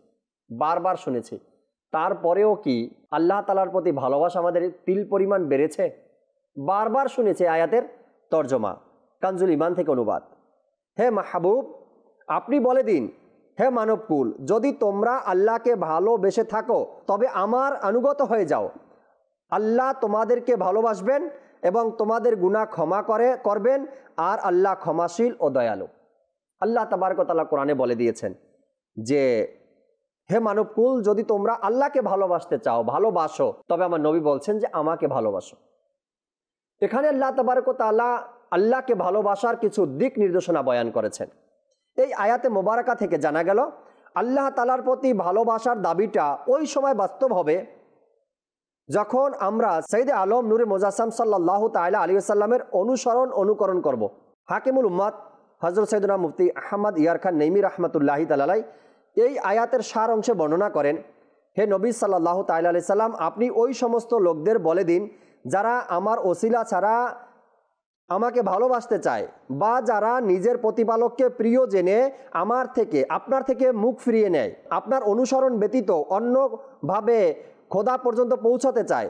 তারপরেও কি আল্লাহ তাআলার প্রতি ভালোবাসা আমাদের তিল পরিমাণ বেড়েছে? বারবার শুনেছি আয়াতের তর্জমা, কানজুল ঈমান থেকে অনুবাদ। হে মাহবুব, আপনি বলে দিন, হে মানবকুল, যদি তোমরা আল্লাহকে ভালোবেসে থাকো তবে আমার আনুগত হয়ে যাও। আল্লাহ তোমাদেরকে ভালোবাসবেন এবং তোমাদের গুনাহ ক্ষমা করবেন, আর আল্লাহ ক্ষমাশীল ও দয়ালু। আল্লাহ তাবারক ওয়া তাআলা কোরআনে বলে দিয়েছেন যে হে মানবকুল, যদি তোমরা আল্লাহকে ভালোবাসতে চাও, ভালোবাসো, তবে আমার নবী বলছেন যে আমাকে ভালোবাসো। এখানে আল্লাহ তাবারক ওয়া তাআলা আল্লাহকে ভালোবাসার কিছু দিক নির্দেশনা বয়ান করেছেন। এই আয়াতে মোবারকা থেকে জানা গেল আল্লাহ তাআলার প্রতি ভালোবাসার দাবিটা ওই সময় বাস্তব হবে যখন আমরা সাইয়েদে আলম নূরে মুজাসসাম সাল্লাল্লাহু তাআলা আলাইহি ওয়াসাল্লামের অনুকরণ করব। হাকিমুল উম্মাত হযরত সাইয়েদনা মুফতি আহমদ ইয়ার খান নঈমী রাহমাতুল্লাহি তাআলা আলাইহি এই আয়াতের সার অংশে বর্ণনা করেন, হে নবী সাল্লাল্লাহু তাআলা আলাইহি সাল্লাম, আপনি ওই সমস্ত লোকদের বলে দিন যারা আমার ওসিলা ছাড়া আমাকে ভালোবাসতে চায়, বা যারা নিজের প্রতিপালককে প্রিয় জেনে আপনার থেকে মুখ ফিরিয়ে নেয়, আপনার অনুসরণ ব্যতীত অন্যভাবে খোদা পর্যন্ত পৌঁছাতে চায়,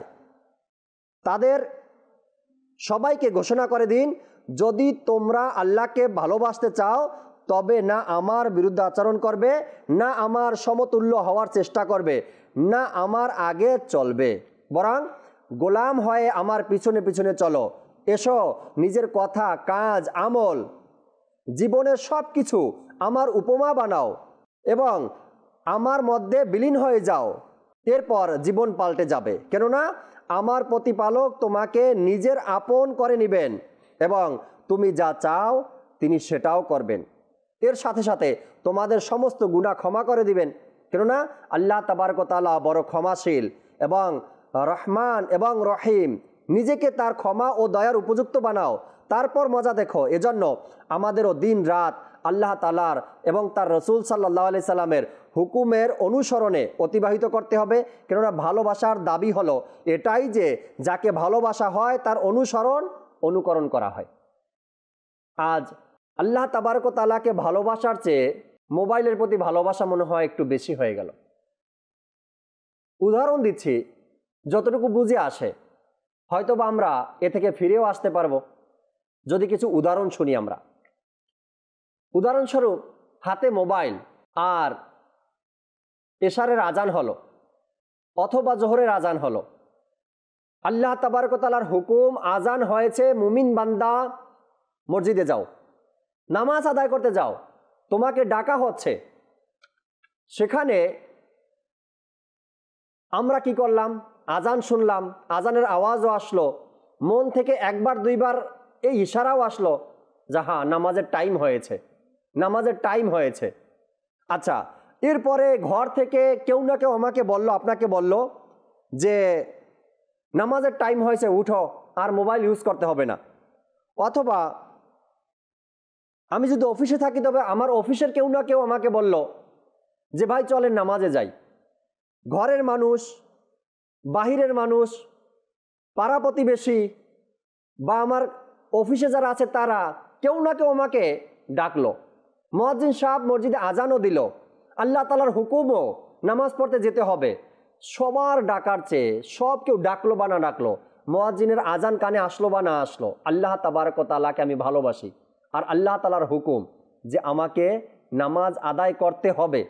তাদের সবাইকে ঘোষণা করে দিন, যদি তোমরা আল্লাহকে ভালোবাসতে চাও তবে না আমার বিরুদ্ধে আচরণ করবে, না আমার সমতুল্য হওয়ার চেষ্টা করবে, না আমার আগে চলবে, বরং গোলাম হয়ে আমার পিছনে পিছনে চলো। এসো, নিজের কথা, কাজ, আমল, জীবনের সব কিছু আমার উপমা বানাও, এবং আমার মধ্যে বিলীন হয়ে যাও, এরপর জীবন পাল্টে যাবে। কেননা আমার প্রতিপালক তোমাকে নিজের আপন করে নেবেন এবং তুমি যা চাও তিনি সেটাও করবেন। এর সাথে সাথে তোমাদের সমস্ত গুনাহ ক্ষমা করে দিবেন। কেননা আল্লাহ তাবারক ওয়া তাআলা বড় ক্ষমাশীল এবং রহমান এবং রহিম। নিজেকে তার ক্ষমা ও দয়ার উপযুক্ত বানাও, তারপর মজা দেখো। এজন্য আমাদেরও দিন রাত আল্লাহ তাআলার এবং তার রসুল সাল্লাল্লাহু আলাইহি সাল্লামের হুকুমের অনুসরণে অতিবাহিত করতে হবে। কেননা ভালোবাসার দাবি হলো এটাই যে যাকে ভালোবাসা হয় তার অনুকরণ করা হয়। আজ আল্লাহ তাবারক ওয়া তাআলাকে ভালোবাসার চেয়ে মোবাইলের প্রতি ভালোবাসা মনে হয় একটু বেশি হয়ে গেল। উদাহরণ দিচ্ছি, যতটুকু বুঝে আসে হয়তোবা আমরা এ থেকে ফিরেও আসতে পারবো যদি কিছু উদাহরণ শুনি আমরা। উদাহরণস্বরূপ, হাতে মোবাইল আর এশারের আজান হলো অথবা জোহরের আজান হলো, আল্লাহ তাবারক ওয়া তাআলার হুকুম, আজান হয়েছে, মুমিন বান্দা মসজিদে যাও, নামাজ আদায় করতে যাও, তোমাকে ডাকা হচ্ছে। সেখানে আমরা কি করলাম? আজান শুনলাম, আজানের আওয়াজও আসলো, মন থেকে একবার দুইবার এই ইশারাও আসলো যে হ্যাঁ নামাজের টাইম হয়েছে, নামাজের টাইম হয়েছে। আচ্ছা, এরপরে ঘর থেকে কেউ না কেউ আমাকে বলল, আপনাকে বলল যে নামাজের টাইম হয়েছে, উঠো, আর মোবাইল ইউজ করতে হবে না। অথবা আমি যদি অফিসে থাকি তবে আমার অফিসের কেউ না কেউ আমাকে বলল যে ভাই চলেন নামাজে যাই। ঘরের মানুষ, বাহিরের মানুষ, পাড়া প্রতিবেশী বা আমার অফিসে যারা আছে তারা কেউ না কেউ আমাকে ডাকলো। মুয়াজ্জিন সাহেব মসজিদে আজানও দিল, আল্লাহ তাআলার হুকুমও নামাজ পড়তে যেতে হবে। সবার ডাকার চেয়ে সব কেউ ডাকলো বা না ডাকলো, মুয়াজ্জিনের আজান কানে আসলো বা না আসলো, আল্লাহ তাবারক ওয়া তাআলাকে আমি ভালোবাসি আর আল্লাহ তাআলার হুকুম যে আমাকে নামাজ আদায় করতে হবে,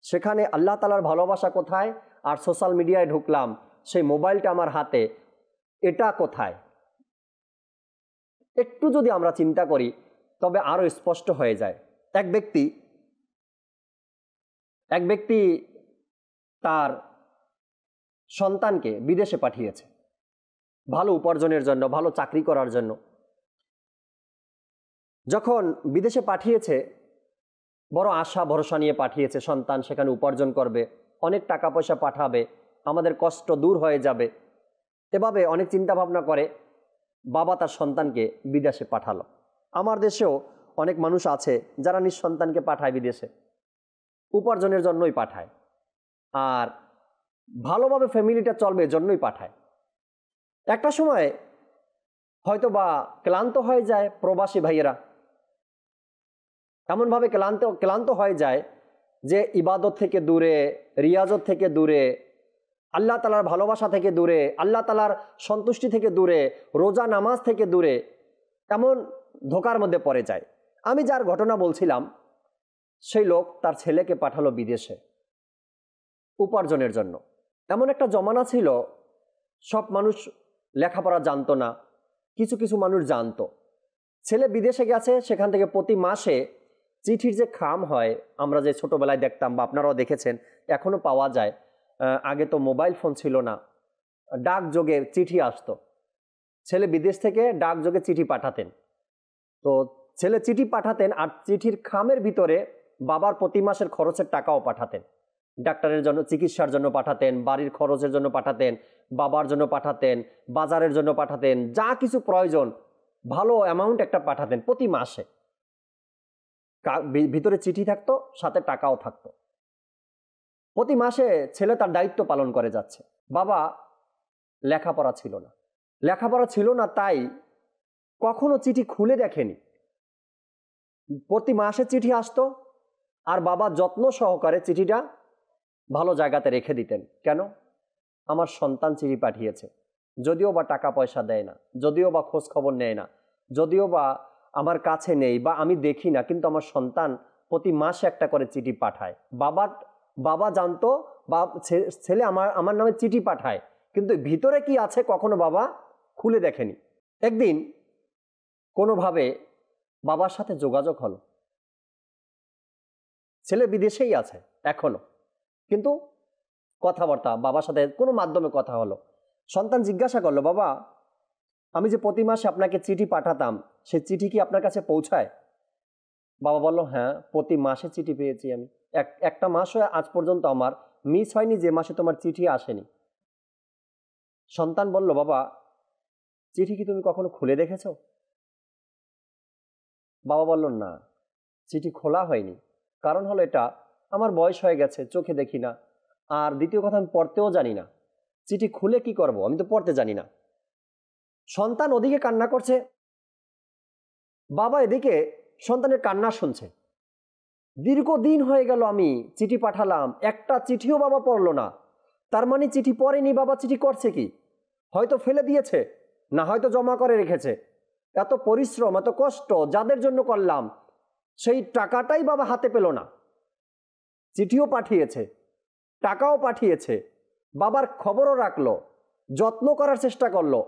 সেখানে আল্লাহ তাআলার ভালোবাসা কোথায়? আর সোশ্যাল মিডিয়ায় ঢুকলাম, সেই মোবাইলটা আমার হাতে, এটা কোথায়? একটু যদি আমরা চিন্তা করি তবে আরো স্পষ্ট হয়ে যায়। এক ব্যক্তি তার সন্তানকে বিদেশে পাঠিয়েছে ভালো উপার্জনের জন্য, ভালো চাকরি করার জন্য। যখন বিদেশে পাঠিয়েছে বড় আশা ভরসা নিয়ে পাঠিয়েছে, সন্তান সেখানে উপার্জন করবে, অনেক টাকা পয়সা পাঠাবে, আমাদের কষ্ট দূর হয়ে যাবে, এভাবে অনেক চিন্তা ভাবনা করে বাবা তার সন্তানকে বিদেশে পাঠালো। আমার দেশেও অনেক মানুষ আছে যারা নিজ সন্তানকে পাঠায় বিদেশে, উপার্জনের জন্যই পাঠায় আর ভালোভাবে ফ্যামিলিটা চলবে এজন্যই পাঠায়। একটা সময় হয়তো বা ক্লান্ত হয়ে যায় প্রবাসী ভাইয়েরা, এমনভাবে ক্লান্ত হয়ে যায় যে ইবাদত থেকে দূরে, রিয়াজত থেকে দূরে, আল্লাহ তাআলার ভালোবাসা থেকে দূরে, আল্লাহ তাআলার সন্তুষ্টি থেকে দূরে, রোজা নামাজ থেকে দূরে, এমন ধোকার মধ্যে পড়ে যায়। আমি যার ঘটনা বলছিলাম সেই লোক তার ছেলেকে পাঠালো বিদেশে উপার্জনের জন্য। এমন একটা জমানা ছিল সব মানুষ লেখাপড়া জানতো না, কিছু কিছু মানুষ জানতো। ছেলে বিদেশে গেছে, সেখান থেকে প্রতি মাসে চিঠির যে খাম হয়, আমরা যে ছোটবেলায় দেখতাম বা আপনারাও দেখেছেন, এখনো পাওয়া যায়। আগে তো মোবাইল ফোন ছিল না, ডাকযোগে চিঠি আসতো, ছেলে বিদেশ থেকে ডাকযোগে চিঠি পাঠাতেন। তো ছেলে চিঠি পাঠাতেন আর চিঠির খামের ভিতরে বাবার প্রতি মাসের খরচের টাকাও পাঠাতেন। ডাক্তারের জন্য, চিকিৎসার জন্য পাঠাতেন, বাড়ির খরচের জন্য পাঠাতেন, বাবার জন্য পাঠাতেন, বাজারের জন্য পাঠাতেন, যা কিছু প্রয়োজন ভালো অ্যামাউন্ট একটা পাঠাতেন প্রতি মাসে। ভিতরে চিঠি থাকতো, সাথে টাকাও থাকতো। প্রতি মাসে ছেলে তার দায়িত্ব পালন করে যাচ্ছে। বাবা লেখাপড়া ছিল না, তাই কখনো চিঠি খুলে দেখেনি। প্রতি মাসে চিঠি আসতো আর বাবা যত্ন সহকারে চিঠিটা ভালো জায়গাতে রেখে দিতেন। কেন? আমার সন্তান চিঠি পাঠিয়েছে, যদিও বা টাকা পয়সা দেয় না, যদিও বা খোঁজ খবর নেয় না, যদিও বা আমার কাছে নেই বা আমি দেখি না, কিন্তু আমার সন্তান প্রতি মাসে একটা করে চিঠি পাঠায়। বাবা জানতো বা ছেলে আমার নামে চিঠি পাঠায়, কিন্তু ভিতরে কি আছে কখনো বাবা খুলে দেখেনি। একদিন কোনোভাবে বাবার সাথে যোগাযোগ হলো, ছেলে বিদেশেই আছে এখনো, কিন্তু কথাবার্তা বাবার সাথে কোনো মাধ্যমে কথা হলো। সন্তান জিজ্ঞাসা করলো, বাবা আমি যে প্রতি মাসে আপনাকে চিঠি পাঠাতাম সেই চিঠি কি আপনার কাছে পৌঁছায়? বাবা বলল, হ্যাঁ প্রতি মাসে চিঠি পেয়েছি আমি, একটা মাসও আজ পর্যন্ত আমার মিস হয়নি যে মাসে তোমার চিঠি আসেনি। সন্তান বলল, বাবা চিঠি কি তুমি কখনো খুলে দেখেছো? বাবা বলল, না চিঠি খোলা হয়নি, কারণ হলো এটা আমার বয়স হয়ে গেছে, চোখে দেখি না, আর দ্বিতীয় কথা আমি পড়তেও জানি না, চিঠি খুলে কি করব, আমি তো পড়তে জানি না। সন্তান ওদিকে কান্না করছে, বাবা এদিকে সন্তানের কান্না শুনছে। দীর্ঘদিন হয়ে গেল আমি চিঠি পাঠালাম, একটা চিঠিও বাবা পড়লো না। তার মানে চিঠি পড়েনি, বাবা চিঠি করছে কি? হয়তো ফেলে দিয়েছে, না হয়তো জমা করে রেখেছে। এত পরিশ্রম এত কষ্ট যাদের জন্য করলাম সেই টাকাটাই বাবা হাতে পেল না। চিঠিও পাঠিয়েছে, টাকাও পাঠিয়েছে, বাবার খবরও রাখলো, যত্ন করার চেষ্টা করলো,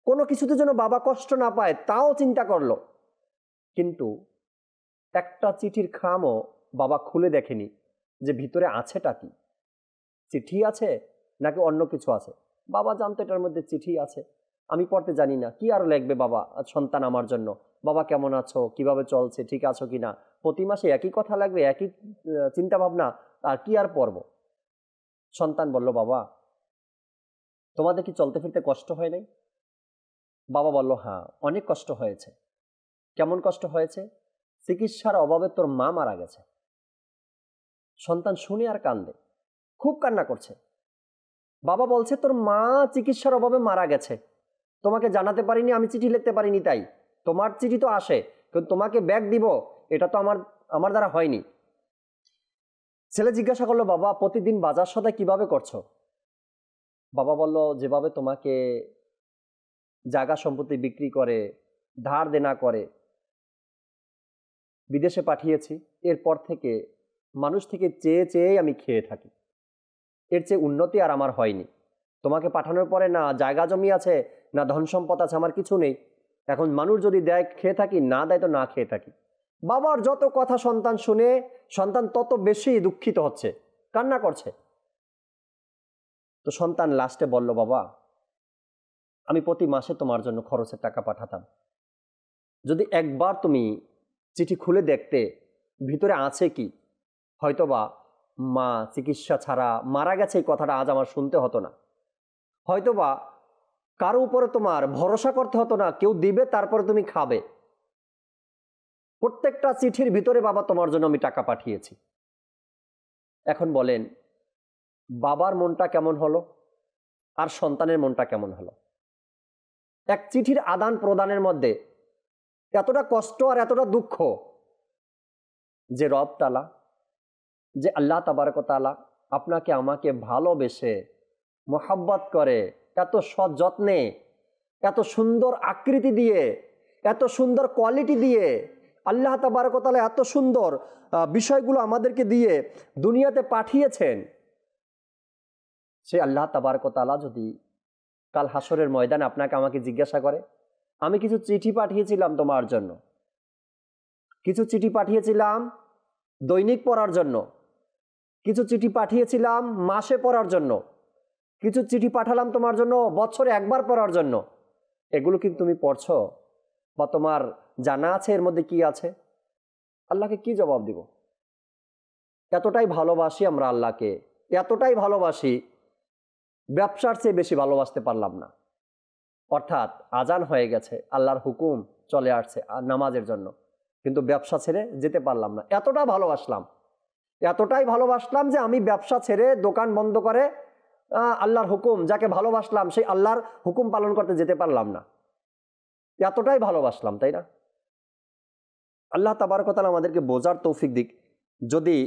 কোনো কিছুতে যেন বাবা কষ্ট না পায় তাও চিন্তা করলো, কিন্তু একটা চিঠির খামও বাবা খুলে দেখেনি যে ভিতরে আছেটা কি, চিঠি আছে নাকি অন্য কিছু আছে। বাবা জানতো এটার মধ্যে চিঠি আছে, আমি পড়তে জানি না, কি আর লিখবে বাবা সন্তান আমার জন্য, বাবা কেমন আছো, কিভাবে চলছে, ঠিক আছো কিনা, প্রতি মাসে একই কথা লাগবে, একই চিন্তা ভাবনা, আর কি আর পড়ব। সন্তান বলল, বাবা তোমাদের কি চলতে ফিরতে কষ্ট হয় নাই? বাবা বলল, হ্যাঁ অনেক কষ্ট হয়েছে। কেমন কষ্ট হয়েছে? চিকিৎসার অভাবে তোর মা মারা গেছে। সন্তান শুনে আর কান্দে, খুব কান্না করছে। বাবা বলছে, তোর মা চিকিৎসার অভাবে মারা গেছে, তোমাকে জানাতে পারিনি, আমি চিঠি লিখতে পারিনি, তাই তোমার চিঠি তো আসে, কিন্তু তোমাকে ব্যাগ দিব এটা তো আমার দ্বারা হয়নি। ছেলে জিজ্ঞাসা করলো, বাবা প্রতিদিন বাজার সদাই কিভাবে করছো? বাবা বলল, যেভাবে তোমাকে জায়গা সম্পত্তি বিক্রি করে ধার দেনা করে বিদেশে পাঠিয়েছি, এরপর থেকে মানুষ থেকে চেয়ে চেয়ে আমি খেয়ে থাকি, এর চেয়ে উন্নতি আর আমার হয়নি। তোমাকে পাঠানোর পরে না জায়গা জমি আছে না ধন সম্পদ আছে, আমার কিছু নেই। এখন মানুষ যদি দেয় খেয়ে থাকি, না দেয় তো না খেয়ে থাকি। বাবার যত কথা সন্তান শুনে সন্তান তত বেশি দুঃখিত হচ্ছে, কান্না করছে। তো সন্তান লাস্টে বলল, বাবা আমি প্রতি মাসে তোমার জন্য খরচের টাকা পাঠাতাম, যদি একবার তুমি চিঠি খুলে দেখতে ভিতরে আছে কি, হয়তোবা মা চিকিৎসা ছাড়া মারা গেছে এই কথাটা আজ আমার শুনতে হতো না, হয়তোবা কারো উপরে তোমার ভরসা করতে হতো না, কেউ দিবে তারপরে তুমি খাবে। প্রত্যেকটা চিঠির ভিতরে বাবা তোমার জন্য আমি টাকা পাঠিয়েছি। এখন বলেন বাবার মনটা কেমন হলো আর সন্তানের মনটা কেমন হলো? এক চিঠির আদান প্রদানের মধ্যে এতটা কষ্ট আর এতটা দুঃখ, যে রব তাআলা, যে আল্লাহ তাবারক ওয়া তাআলা আপনাকে আমাকে ভালোবেসে মোহাব্বত করে, এত সযত্নে, এত সুন্দর আকৃতি দিয়ে, এত সুন্দর কোয়ালিটি দিয়ে, আল্লাহ তাবারক ওয়া তাআলা এত সুন্দর বিষয়গুলো আমাদেরকে দিয়ে দুনিয়াতে পাঠিয়েছেন। সে আল্লাহ তাবারক ওয়া তাআলা যদি কাল হাসরের ময়দানে আপনাকে আমাকে জিজ্ঞাসা করে, আমি কিছু চিঠি পাঠিয়েছিলাম তোমার জন্য, কিছু চিঠি পাঠিয়েছিলাম দৈনিক পড়ার জন্য, কিছু চিঠি পাঠিয়েছিলাম মাসে পড়ার জন্য, কিছু চিঠি পাঠালাম তোমার জন্য বছরে একবার পড়ার জন্য, এগুলো কিন্তু তুমি পড়ছো বা তোমার জানা আছে এর মধ্যে কি আছে? আল্লাহকে কি জবাব দিব? এতটাই ভালোবাসি আমরা আল্লাহকে, এতটাই ভালোবাসি, ব্যবসার চেয়ে বেশি ভালোবাসতে পারলাম না। অর্থাৎ আজান হয়ে গেছে, আল্লাহর হুকুম চলে আসছে নামাজের জন্য, কিন্তু ব্যবসা ছেড়ে যেতে পারলাম না। এতটা ভালোবাসলাম, এতটাই ভালোবাসলাম যে আমি ব্যবসা ছেড়ে দোকান বন্ধ করে আল্লাহর হুকুম, যাকে ভালোবাসলাম সেই আল্লাহর হুকুম পালন করতে যেতে পারলাম না। এতটাই ভালোবাসলাম, তাই না? আল্লাহ তাবারক ওয়া তাআলা আমাদেরকে বোঝার তৌফিক দিক। যদি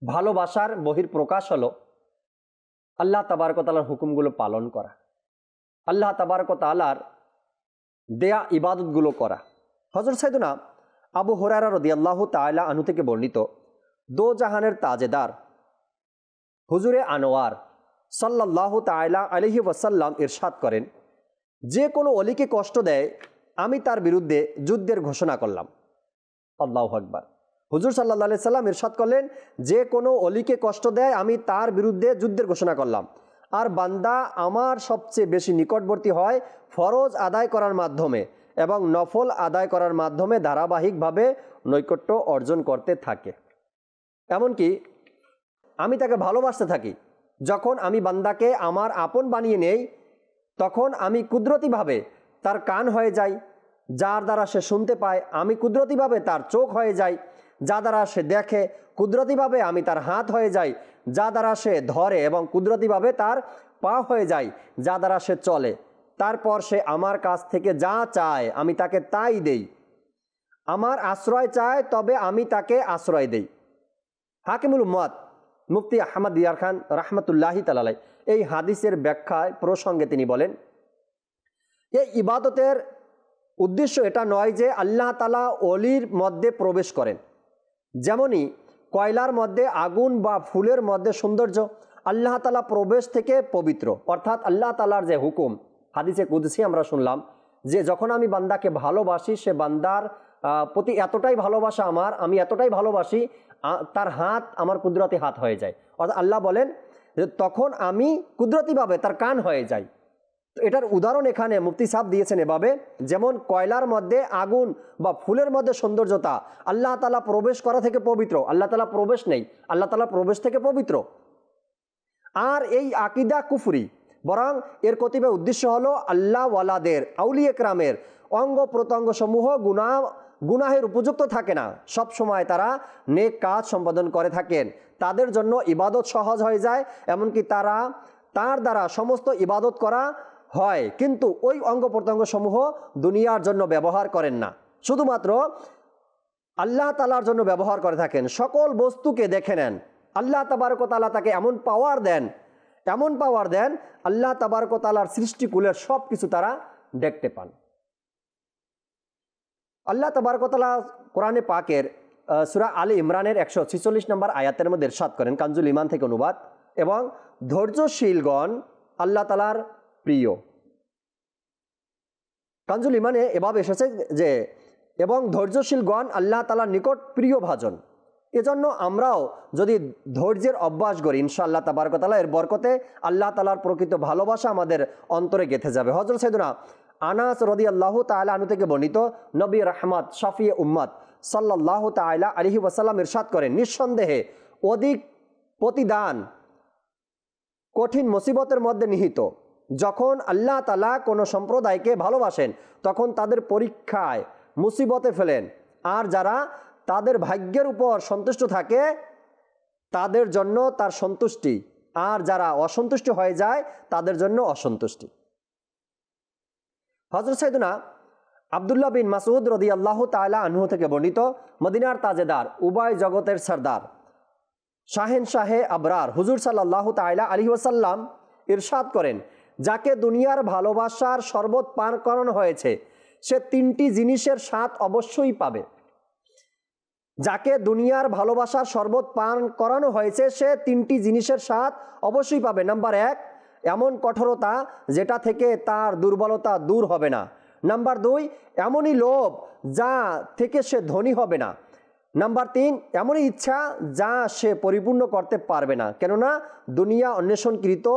ভালোবাসার বহির প্রকাশ হলো আল্লাহ তাবারক ওয়া তাআলার হুকুমগুলো পালন করা, আল্লাহ তাবারক ওয়া তাআলার দেয়া ইবাদতগুলো করা। হযরত সাইয়েদনা আবু হুরায়রা রাদিয়াল্লাহু তাআলা আনহু থেকে বর্ণিত, দো জাহানের তাজেদার হুজুরে আনোয়ার সাল্লাল্লাহু তাআলা আলাইহি ওয়াসাল্লাম ইরশাদ করেন, যে কোনো অলিকে কষ্ট দেয় আমি তার বিরুদ্ধে যুদ্ধের ঘোষণা করলাম। আল্লাহু আকবার। হুজুর সাল্লাল্লাহু আলাইহি সাল্লাম ইরশাদ করলেন, যে কোনো অলিকে কষ্ট দেয় আমি তার বিরুদ্ধে যুদ্ধের ঘোষণা করলাম। আর বান্দা আমার সবচেয়ে বেশি নিকটবর্তী হয় ফরজ আদায় করার মাধ্যমে এবং নফল আদায় করার মাধ্যমে ধারাবাহিকভাবে নৈকট্য অর্জন করতে থাকে। এমনকি আমি তাকে ভালোবাসতে থাকি। যখন আমি বান্দাকে আমার আপন বানিয়ে নেই তখন আমি কুদরতিভাবে তার কান হয়ে যাই, যার দ্বারা সে শুনতে পায়। আমি কুদরতিভাবে তার চোখ হয়ে যাই, যা দ্বারা সে দেখে। কুদরতিভাবে আমি তার হাত হয়ে যাই, যা দ্বারা সে ধরে, এবং কুদরতিভাবে তার পা হয়ে যায়, যা দ্বারা সে চলে। তারপর সে আমার কাছ থেকে যা চায় আমি তাকে তাই দেই। আমার আশ্রয় চায় তবে আমি তাকে আশ্রয় দেই। হাকিমুল উম্মাত মুফতি আহমদ দিয়ার খান রহমতুল্লাহি তাআলা এই হাদিসের ব্যাখ্যায় প্রসঙ্গে তিনি বলেন, এই ইবাদতের উদ্দেশ্য এটা নয় যে আল্লাহ তাআলা অলির মধ্যে প্রবেশ করেন। যেমনই কয়লার মধ্যে আগুন বা ফুলের মধ্যে সৌন্দর্য, আল্লাহ তাআলা প্রবেশ থেকে পবিত্র। অর্থাৎ আল্লাহ তাআলার যে হুকুম, হাদিসে কুদসি আমরা শুনলাম যে যখন আমি বান্দাকে ভালোবাসি, সে বান্দার প্রতি এতটাই ভালোবাসা আমার, আমি এতটাই ভালোবাসি তার হাত আমার কুদরতি হাত হয়ে যায়। অর্থাৎ আল্লাহ বলেন যে তখন আমি কুদরতিভাবে তার কান হয়ে যাই। তো এটার উদাহরণ এখানে মুফতি সাহেব দিয়েছেন এভাবে, যেমন কয়লার মধ্যে আগুন বা ফুলের মধ্যে সৌন্দর্যতা, আল্লাহ তাআলা প্রবেশ করা থেকে পবিত্র। আল্লাহ তাআলা প্রবেশ নেই, আল্লাহ তাআলা প্রবেশ থেকে পবিত্র। আর এই আকিদা কুফরি, বরং এর কতিপয় উদ্দেশ্য হলো আল্লাহ ওয়ালাদের, আউলিয়া কেরামের অঙ্গ প্রত্যঙ্গ সমূহ গুনাহের উপযুক্ত থাকে না, সব সময় তারা নেক কাজ সম্পাদন করে থাকেন। তাদের জন্য ইবাদত সহজ হয়ে যায়, এমনকি তার দ্বারা সমস্ত ইবাদত করা হয়, কিন্তু ওই অঙ্গ প্রত্যঙ্গ সমূহ দুনিয়ার জন্য ব্যবহার করেন না, শুধুমাত্র আল্লাহ তাআলার জন্য ব্যবহার করে থাকেন। সকল বস্তুকে দেখে নেন, আল্লাহ তাবারক ওয়া তাআলা তাকে এমন পাওয়ার দেন, আল্লাহ তাবারক ওয়া তাআলার সৃষ্টিকুলের সব কিছু তারা দেখতে পান। আল্লাহ তাবারক ওয়া তাআলা কোরআনে পাকের সূরা আলী ইমরানের 146 নম্বর আয়াতের মধ্যে ইরশাদ করেন, কানজুল ঈমান থেকে অনুবাদ, এবং ধৈর্যশীলগণ আল্লাহ তাআলার প্রিয়। কানজুল ঈমানে এভাবে এসেছে যে এবং ধৈর্যশীলগণ আল্লাহ তাআলার নিকট প্রিয় ভাজন। এজন্য আমরাও যদি ধৈর্যের অভ্যাস করি, ইনশাআল্লাহ তাবারক ওয়া তাআলা এর বরকতে আল্লাহ তাআলার প্রকৃত ভালোবাসা আমাদের অন্তরে গেঁথে যাবে। হযরত সাইয়েদনা আনাস রাদিয়াল্লাহু তাআলা আনহু থেকে বর্ণিত, নবী রাহমাত শাফিয়ে উম্মত সাল্লাল্লাহু তাআলা আলাইহি ওয়াসাল্লাম ইরশাদ করেন, নিঃসন্দেহে অধিক প্রতিদান কঠিন মুসিবতের মধ্যে নিহিত। যখন আল্লাহ তাআলা কোনো সম্প্রদায়কে ভালোবাসেন তখন তাদের পরীক্ষায় মুসিবতে ফেলেন, আর যারা তাদের ভাগ্যের উপর সন্তুষ্ট থাকে তাদের জন্য তার সন্তুষ্টি, আর যারা অসন্তুষ্ট হয়ে যায় তাদের জন্য অসন্তুষ্টি। হযরত সাইয়েদনা আব্দুল্লাহ বিন মাসউদ রাদিয়াল্লাহু তাআলা আনহু থেকে বর্ণিত, মদিনার তাজেদার, উভয় জগতের সরদার, শাহেনশাহে আবরার হুজুর সাল্লাল্লাহু তাআলা আলাইহি ওয়াসাল্লাম ইরশাদ করেন, যাকে দুনিয়ার ভালোবাসার শরবত পান করানো হয়েছে সে তিনটি জিনিসের স্বাদ অবশ্যই পাবে। যাকে দুনিয়ার ভালোবাসার শরবত পান করানো হয়েছে সে তিনটি জিনিসের স্বাদ অবশ্যই পাবে। নাম্বার 1, এমন কঠোরতা যেটা থেকে তার দুর্বলতা দূর হবে না। নাম্বার 2, এমনই লোভ যা থেকে সে ধনী হবে না। নাম্বার 3, এমনই ইচ্ছা যা সে পরিপূর্ণ করতে পারবে না, কেননা দুনিয়া অন্বেষণকৃত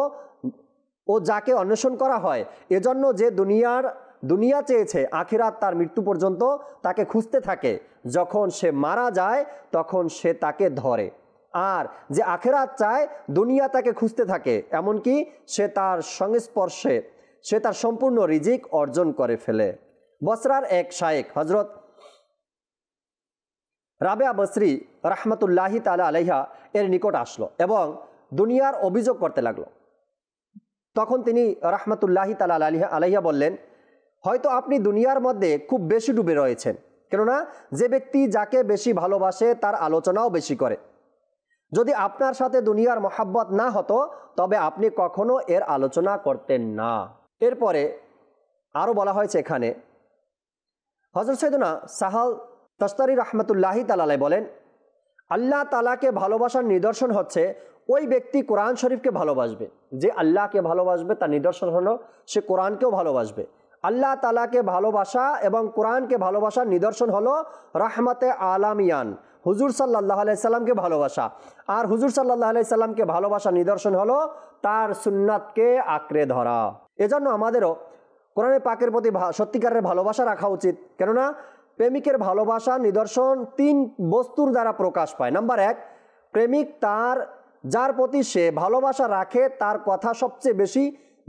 ও যাকে অন্বেষণ করা হয়, এজন্য যে দুনিয়া চেয়েছে আখিরাত তার মৃত্যু পর্যন্ত তাকে খুঁজতে থাকে, যখন সে মারা যায় তখন সে তাকে ধরে। আর যে আখিরাত চায় দুনিয়া তাকে খুঁজতে থাকে, এমনকি সে তার সংস্পর্শে সে তার সম্পূর্ণ রিজিক অর্জন করে ফেলে। বসরার এক শায়েখ হযরত রাবেয়া বসরি রাহমাতুল্লাহি তাআলা আলাইহা এর নিকট আসলো এবং দুনিয়ার অভিযোগ করতে লাগলো। তখন তিনি রাহমাতুল্লাহি তাআলা আলাইহা বললেন, হয়তো আপনি দুনিয়ার মধ্যে খুব বেশি ডুবে রয়েছেন, কেননা যে ব্যক্তি যাকে বেশি ভালোবাসে তার আলোচনাও বেশি করে। যদি আপনার সাথে দুনিয়ার মহাব্বত না হতো তবে আপনি কখনো এর আলোচনা করতেন না। এরপরে আরও বলা হয়েছে এখানে, হযরত সাইয়েদনা সাহাল তাস্তারি রাহমাতুল্লাহি তাআলা আলাইহি বলেন, আল্লাহ তাআলাকে ভালোবাসার নিদর্শন হচ্ছে ওই ব্যক্তি কোরআন শরীফকে ভালোবাসবে। যে আল্লাহকে ভালোবাসবে তার নিদর্শন হলো সে কোরআনকেও ভালোবাসবে। আল্লাহ তাআলাকে ভালোবাসা এবং কোরআনকে ভালোবাসার নিদর্শন হলো রাহমাতে আলামিয়ান হুজুর সাল্লাল্লাহু আলাইহি সাল্লামকে ভালোবাসা। আর হুজুর সাল্লাল্লাহু আলাইহি সাল্লামকে ভালোবাসা নিদর্শন হলো তার সুন্নাতকে আঁকড়ে ধরা। এজন্য আমাদেরও কোরআনে পাকের প্রতি সত্যিকারের ভালোবাসা রাখা উচিত। কেননা প্রেমিকের ভালোবাসা নিদর্শন 3 বস্তুর দ্বারা প্রকাশ পায়। নাম্বার 1, প্রেমিক তার যার প্রতি সে ভালোবাসা রাখে তার কথা সবচেয়ে বেশি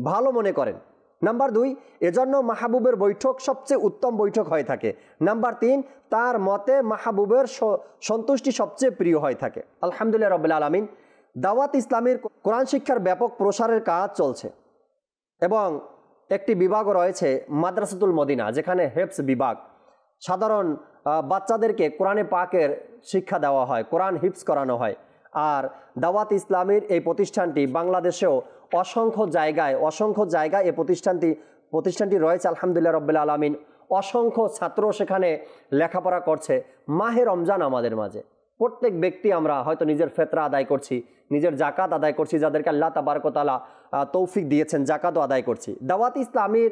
ভালো মনে করেন। নাম্বার 2, এজন্য মাহবুবের বৈঠক সবচেয়ে উত্তম বৈঠক হয়ে থাকে। নাম্বার 3, তার মতে মাহবুবের সন্তুষ্টি সবচেয়ে প্রিয় হয়ে থাকে। আলহামদুলিল্লাহ রাব্বিল আলামিন, দাওয়াত ইসলামের কোরআন শিক্ষার ব্যাপক প্রসারের কাজ চলছে এবং একটি বিভাগও রয়েছে মাদ্রাসাতুল মদিনা, যেখানে হেফজ বিভাগ, সাধারণ বাচ্চাদেরকে কোরআনে পাকের শিক্ষা দেওয়া হয়, কোরআন হিফজ করানো হয়। আর দাওয়াত ইসলামের এই প্রতিষ্ঠানটি বাংলাদেশেও অসংখ্য জায়গায় এই প্রতিষ্ঠানটি রয়েছে। আলহামদুলিল্লাহ রাব্বিল আলামিন, অসংখ্য ছাত্র সেখানে লেখাপড়া করছে। মাহে রমজান আমাদের মাঝে প্রত্যেক ব্যক্তি আমরা হয়তো নিজের ফিতরা আদায় করছি, নিজের জাকাত আদায় করছি, যাদেরকে আল্লাহ তাবারক ওয়া তাআলা তৌফিক দিয়েছেন জাকাতও আদায় করছি। দাওয়াত ইসলামের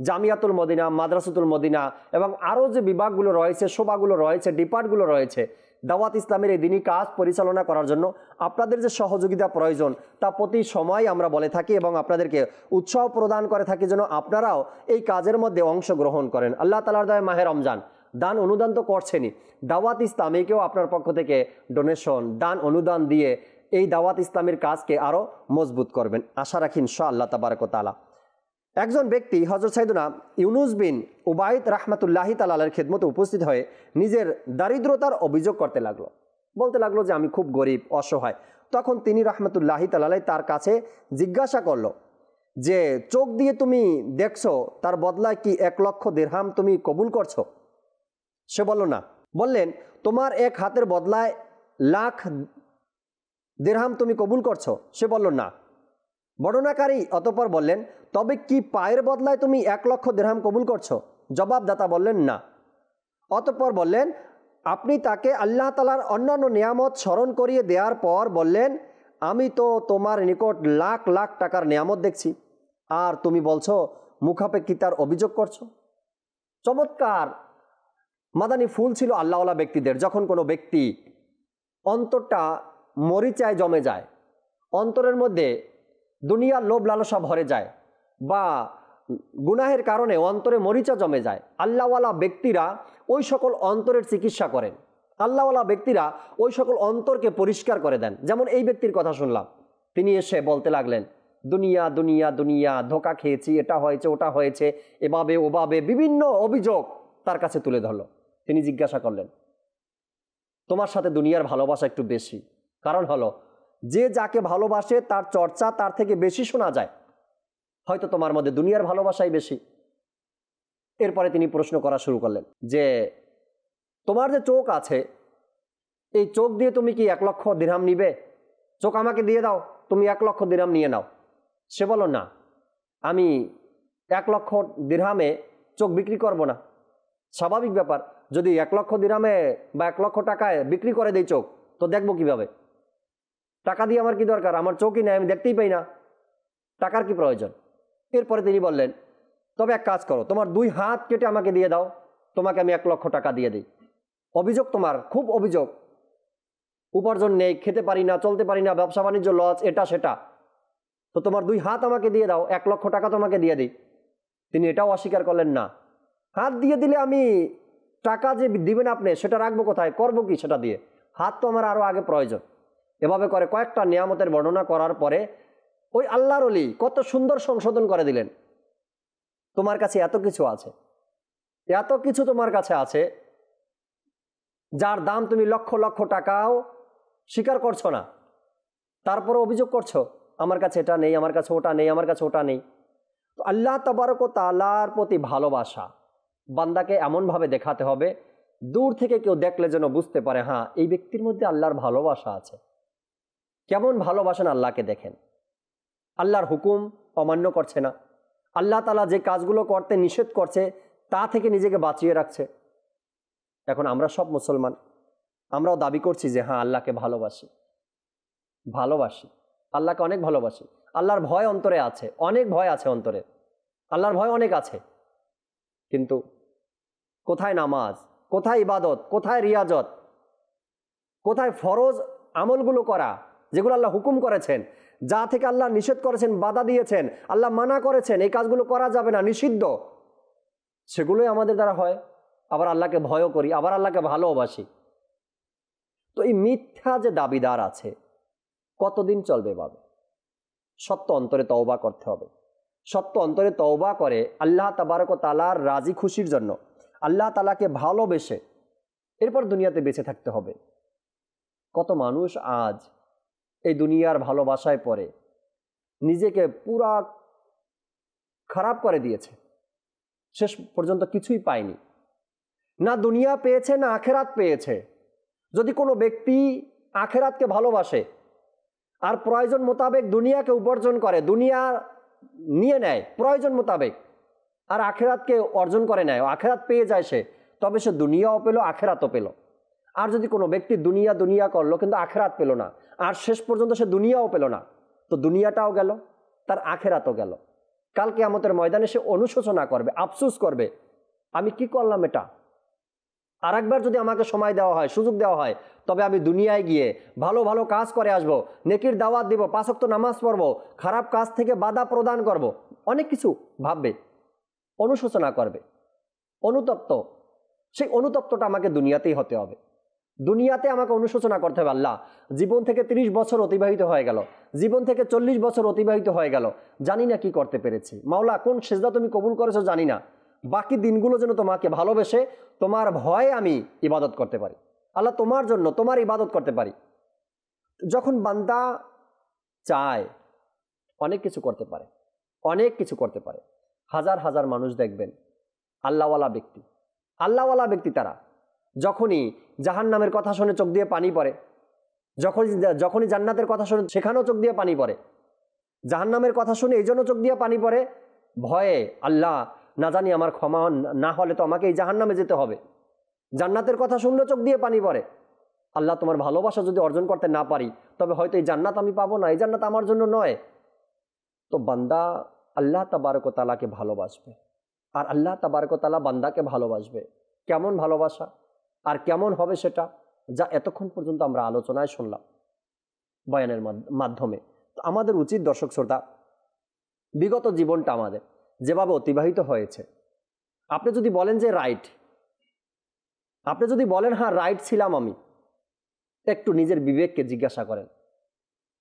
জামিয়াতুল মদিনা, মাদ্রাসাতুল মদিনা এবং আরও যে বিভাগগুলো রয়েছে, শোভাগুলো রয়েছে, ডিপার্টগুলো রয়েছে, দাওয়াত ইসলামের এই দিনই কাজ পরিচালনা করার জন্য আপনাদের যে সহযোগিতা প্রয়োজন তা প্রতি সময় আমরা বলে থাকি এবং আপনাদেরকে উৎসাহ প্রদান করে থাকি যেন আপনারাও এই কাজের মধ্যে অংশগ্রহণ করেন। আল্লাহ তাআলার দয়ায় মাহে রমজান, দান অনুদান তো করছেনই, দাওয়াত ইসলামীকেও আপনার পক্ষ থেকে ডোনেশন, দান অনুদান দিয়ে এই দাওয়াত ইসলামের কাজকে আরও মজবুত করবেন আশা রাখি ইনশাআল্লাহ তাবারক ওয়া তাআলা। একজন ব্যক্তি হযরত সাইয়েদুনা ইউনুস বিন উবাইদ রাহমাতুল্লাহি তাআলা আলাইহির খিদমতে উপস্থিত হয়ে নিজের দারিদ্রতার অভিযোগ করতে লাগলো, বলতে লাগলো যে আমি খুব গরিব অসহায়। তখন তিনি রাহমাতুল্লাহি তাআলা আলাইহি তার কাছে জিজ্ঞাসা করলো যে চোখ দিয়ে তুমি দেখছো, তার বদলায় কি 1 লক্ষ দিরহাম তুমি কবুল করছো? সে বলল না। বললেন তোমার 1 হাতের বদলায় লাখ দিরহাম তুমি কবুল করছো? সে বলল না। বর্ণনাকারী অতঃপর বললেন তবে কি পায়ের বদলায় তুমি 1 লক্ষ দিরহাম কবুল করছো? জবাবদাতা বললেন না। অতঃপর বললেন আপনি তাকে আল্লাহ তাআলার অন্যান্য নিয়ামত স্মরণ করিয়ে দেওয়ার পর বললেন আমি তো তোমার নিকট লাখ লাখ টাকার নিয়ামত দেখছি আর তুমি বলছো মুখাপেক্ষিতার অভিযোগ করছো। চমৎকার মাদানী ফুল ছিল আল্লাহওয়ালা ব্যক্তিদের। যখন কোনো ব্যক্তি অন্তরটা মরিচায় জমে যায়, অন্তরের মধ্যে দুনিয়ার লোভ লালসা ভরে যায় বা গুনাহের কারণে অন্তরে মরিচা জমে যায়, আল্লাহওয়ালা ব্যক্তিরা ওই সকল অন্তরের চিকিৎসা করেন, আল্লাহওয়ালা ব্যক্তিরা ওই সকল অন্তরকে পরিষ্কার করে দেন। যেমন এই ব্যক্তির কথা শুনলাম, তিনি এসে বলতে লাগলেন দুনিয়া দুনিয়া দুনিয়া, ধোঁকা খেয়েছি, এটা হয়েছে ওটা হয়েছে, এভাবে ওভাবে বিভিন্ন অভিযোগ তার কাছে তুলে ধরলো। তিনি জিজ্ঞাসা করলেন তোমার সাথে দুনিয়ার ভালোবাসা একটু বেশি, কারণ হলো যে যাকে ভালোবাসে তার চর্চা তার থেকে বেশি শোনা যায়, হয়তো তোমার মধ্যে দুনিয়ার ভালোবাসাই বেশি। এরপরে তিনি প্রশ্ন করা শুরু করলেন যে তোমার যে চোখ আছে, এই চোখ দিয়ে তুমি কি 1 লক্ষ দিরহাম নিবে? চোখ আমাকে দিয়ে দাও, তুমি 1 লক্ষ দিরহাম নিয়ে নাও। সে বলল না, আমি 1 লক্ষ দিরহামে চোখ বিক্রি করব না। স্বাভাবিক ব্যাপার, যদি 1 লক্ষ দিরহামে বা 1 লক্ষ টাকায় বিক্রি করে দেই চোখ, তো দেখবো কিভাবে? টাকা দিয়ে আমার কি দরকার? আমার চোখই নেই, আমি দেখতেই পাই না, টাকার কি প্রয়োজন? এরপরে তিনি বললেন তবে এক কাজ করো, তোমার 2 হাত কেটে আমাকে দিয়ে দাও, তোমাকে আমি 1 লক্ষ টাকা দিয়ে দিই। অভিযোগ তোমার খুব অভিযোগ, উপার্জন নেই, খেতে পারি না, চলতে পারি না, ব্যবসা বাণিজ্য লস, এটা সেটা, তো তোমার 2 হাত আমাকে দিয়ে দাও, 1 লক্ষ টাকা তোমাকে দিয়ে দিই। তিনি এটাও অস্বীকার করলেন না, হাত দিয়ে দিলে আমি টাকা যে দিবেন আপনি সেটা রাখবো কোথায়, করবো কি সেটা দিয়ে? হাত তো আমার আরও আগে প্রয়োজন। এভাবে করে কয়েকটা নিয়ামতের বর্ণনা করার পরে ওই আল্লাহর ওলি কত সুন্দর সংশোধন করে দিলেন, তোমার কাছে এত কিছু আছে, এত কিছু তোমার কাছে আছে যার দাম তুমি লক্ষ লক্ষ টাকাও স্বীকার করছো না, তারপরে অভিযোগ করছো আমার কাছে এটা নেই, আমার কাছে ওটা নেই, আমার কাছে ওটা নেই। তো আল্লাহ তাবারক ওয়া তাআলার প্রতি ভালোবাসা বান্দাকে এমনভাবে দেখাতে হবে দূর থেকে কেউ দেখলে যেন বুঝতে পারে হ্যাঁ এই ব্যক্তির মধ্যে আল্লাহর ভালোবাসা আছে। কেমন ভালোবাসেন আল্লাহকে দেখেন, আল্লাহর হুকুম অমান্য করছে না, আল্লাহ তাআলা যে কাজগুলো করতে নিষেধ করছে তা থেকে নিজেকে বাঁচিয়ে রাখছে। এখন আমরা সব মুসলমান, আমরাও দাবি করছি যে হ্যাঁ আল্লাহকে ভালোবাসি, আল্লাহকে অনেক ভালোবাসি, আল্লাহর ভয় অন্তরে আছে, অনেক ভয় আছে অন্তরে, আল্লাহর ভয় অনেক আছে, কিন্তু কোথায় নামাজ, কোথায় ইবাদত, কোথায় রিয়াজত? কোথায় ফরজ আমলগুলো করা যেগুলো আল্লাহ হুকুম করেছেন, যা থেকে আল্লাহ নিষেধ করেছেন, বাধা দিয়েছেন, আল্লাহ মানা করেছেন এই কাজগুলো করা যাবে না, নিষিদ্ধ, সেগুলোই আমাদের দ্বারা হয়। আবার আল্লাহকে ভয়ও করি, আবার আল্লাহকে ভালোবাসি। তো এই মিথ্যা যে দাবিদার আছে কতদিন চলবে এভাবে? সত্য অন্তরে তওবা করতে হবে। সত্য অন্তরে তওবা করে আল্লাহ তাবারক ওয়া তাআলার রাজি খুশির জন্য, আল্লাহ তাআলাকে ভালোবেসে এরপর দুনিয়াতে বেঁচে থাকতে হবে। কত মানুষ আজ এই দুনিয়ার ভালোবাসায় পড়ে নিজেকে পুরা খারাপ করে দিয়েছে, শেষ পর্যন্ত কিছুই পায়নি, না দুনিয়া পেয়েছে না আখেরাত পেয়েছে। যদি কোনো ব্যক্তি আখেরাতকে ভালোবাসে আর প্রয়োজন মোতাবেক দুনিয়াকে উপার্জন করে, দুনিয়া নিয়ে নেয় প্রয়োজন মোতাবেক, আর আখেরাতকে অর্জন করে নেয়, আখেরাত পেয়ে যায় সে, তবে সে দুনিয়াও পেল আখেরাতও পেল। আর যদি কোনো ব্যক্তি দুনিয়া দুনিয়া করলো কিন্তু আখেরাত পেল না, আর শেষ পর্যন্ত সে দুনিয়াও পেল না, তো দুনিয়াটাও গেল, তার আখেরাতও গেল। কাল কিয়ামতের ময়দানে সে অনুশোচনা করবে, আফসোস করবে, আমি কি করলাম এটা। আর একবার যদি আমাকে সময় দেওয়া হয়, সুযোগ দেওয়া হয়, তবে আমি দুনিয়ায় গিয়ে ভালো ভালো কাজ করে আসব, নেকির দাওয়াত দিব, 5 ওয়াক্ত নামাজ পড়ব, খারাপ কাজ থেকে বাধা প্রদান করব, অনেক কিছু ভাববে, অনুশোচনা করবে, অনুতপ্ত। সেই অনুতপ্তটা আমাকে দুনিয়াতেই হতে হবে। দুনিয়াতে আমাকে অনুশোচনা করতে হবে, আল্লাহ জীবন থেকে 30 বছর অতিবাহিত হয়ে গেল, জীবন থেকে 40 বছর অতিবাহিত হয়ে গেল, জানি না কি করতে পেরেছি। মাওলা কোন সেজদা তুমি কবুল করেছো জানি না, বাকি দিনগুলো যেন তোমাকে ভালোবেসে তোমার ভয়ে আমি ইবাদত করতে পারি, আল্লাহ তোমার জন্য তোমার ইবাদত করতে পারি। যখন বান্দা চায় অনেক কিছু করতে পারে, অনেক কিছু করতে পারে। হাজার হাজার মানুষ দেখবেন আল্লাহওয়ালা ব্যক্তি, আল্লাহওয়ালা ব্যক্তি তারা যখনই জাহান্নামের কথা শুনে চোখ দিয়ে পানি পড়ে, যখনই জান্নাতের কথা শুনে সেখানেও চোখ দিয়ে পানি পড়ে, জাহান্নামের কথা শুনে এই জন্য চোখ দিয়ে পানি পড়ে ভয়ে, আল্লাহ না জানি আমার ক্ষমা না হলে তো আমাকে এই জাহান্নামে যেতে হবে। জান্নাতের কথা শুনলে চোখ দিয়ে পানি পড়ে, আল্লাহ তোমার ভালোবাসা যদি অর্জন করতে না পারি তবে হয়তো এই জান্নাত আমি পাবো না, এই জান্নাত আমার জন্য নয়। তো বান্দা আল্লাহ তাবারক ওয়া তাআলাকে ভালোবাসবে আর আল্লাহ তাবারক ওয়া তাআলা বান্দাকে ভালোবাসবে। কেমন ভালোবাসা আর কেমন হবে সেটা যা এতক্ষণ পর্যন্ত আমরা আলোচনায় শুনলাম বয়ানের মাধ্যমে। তো আমাদের উচিত দর্শক শ্রোতা, বিগত জীবনটা আমাদের যেভাবে অতিবাহিত হয়েছে, আপনি যদি বলেন যে রাইট, আপনি যদি বলেন হ্যাঁ রাইট ছিলাম আমি, একটু নিজের বিবেককে জিজ্ঞাসা করেন,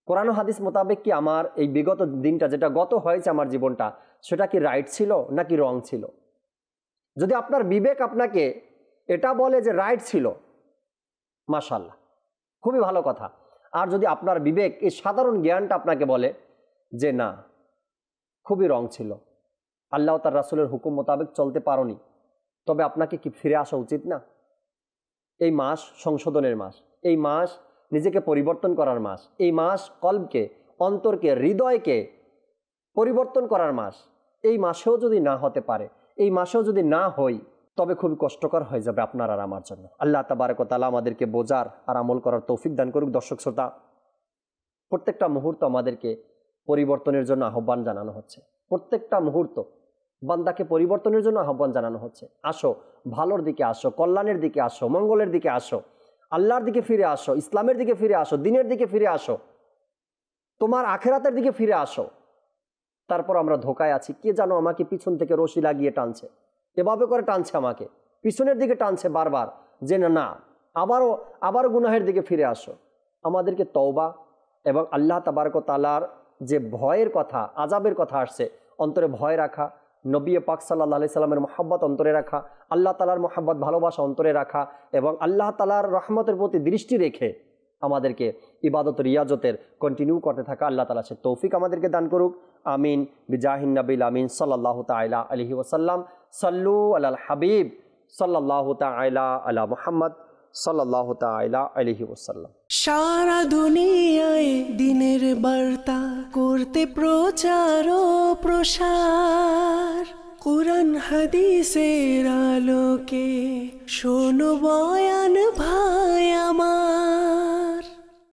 কোরআন ও হাদিস মোতাবেক কি আমার এই বিগত দিনটা যেটা গত হয়েছে আমার জীবনটা, সেটা কি রাইট ছিল নাকি রং ছিল? যদি আপনার বিবেক আপনাকে এটা বলে যে রাইট ছিল, মাশাআল্লাহ, খুবই ভালো কথা। আর যদি আপনার বিবেক এই সাধারণ জ্ঞানটা আপনাকে বলে যে না, খুবই রং ছিল, আল্লাহ তার রাসূলের হুকুম মোতাবেক চলতে পারোনি, তবে আপনাকে কি ফিরে আসা উচিত না? এই মাস সংশোধনের মাস, এই মাস নিজেকে পরিবর্তন করার মাস, এই মাস কলবকে, অন্তরকে, হৃদয়কে পরিবর্তন করার মাস। এই মাসেও যদি না হতে পারে, এই মাসেও যদি না হই, তবে খুবই কষ্টকর হয়ে যাবে আপনার আর আমার জন্য। আল্লাহ তাবারক ওয়া তাআলা আমাদেরকে বোঝার আর আমল করার তৌফিক দান করুক। দর্শক শ্রোতা, প্রত্যেকটা মুহূর্ত আমাদেরকে পরিবর্তনের জন্য আহ্বান জানানো হচ্ছে, প্রত্যেকটা মুহূর্ত বান্দাকে পরিবর্তনের জন্য আহ্বান জানানো হচ্ছে। আসো, ভালোর দিকে আসো, কল্যাণের দিকে আসো, মঙ্গলের দিকে আসো, আল্লাহর দিকে ফিরে আসো, ইসলামের দিকে ফিরে আসো, দ্বীনের দিকে ফিরে আসো, তোমার আখেরাতের দিকে ফিরে আসো। তারপর আমরা ধোকায় আছি, কে জানো আমাকে পিছন থেকে রশি লাগিয়ে টানছে, এভাবে করে টানছে, আমাকে পিছনের দিকে টানছে বারবার, যে না আবারও গুনাহের দিকে ফিরে আসো। আমাদেরকে তওবা এবং আল্লাহ তাবারক ওয়া তাআলার যে ভয়ের কথা, আযাবের কথা আসছে, অন্তরে ভয় রাখা, নবী পাক সাল্লাল্লাহু আলাইহি সাল্লামের মহব্বত অন্তরে রাখা, আল্লাহ তাআলার মহব্বত ভালোবাসা অন্তরে রাখা এবং আল্লাহ তাআলার রহমতের প্রতি দৃষ্টি রেখে আমাদেরকে ইবাদত রিয়াজতের কন্টিনিউ করতে থাকা। আল্লাহ তাআলা সে তৌফিক আমাদেরকে দান করুক। আমিন বিজাহিন নবিল আমিন সাল্লাল্লাহু তাআলা আলাইহি ওয়াসাল্লাম। সাল্লু আলাল হাবিব সাল্লাল্লাহু তাআলা আলা মুহাম্মদ সাল্লাল্লাহু তাআলা আলাইহি ওয়াসাল্লাম। সারা দুনিয়ায় দিনের বার্তা করতে প্রচার ও প্রসার, কুরআন হাদিসের আলোকে শোনো বয়ান ভাই আমার।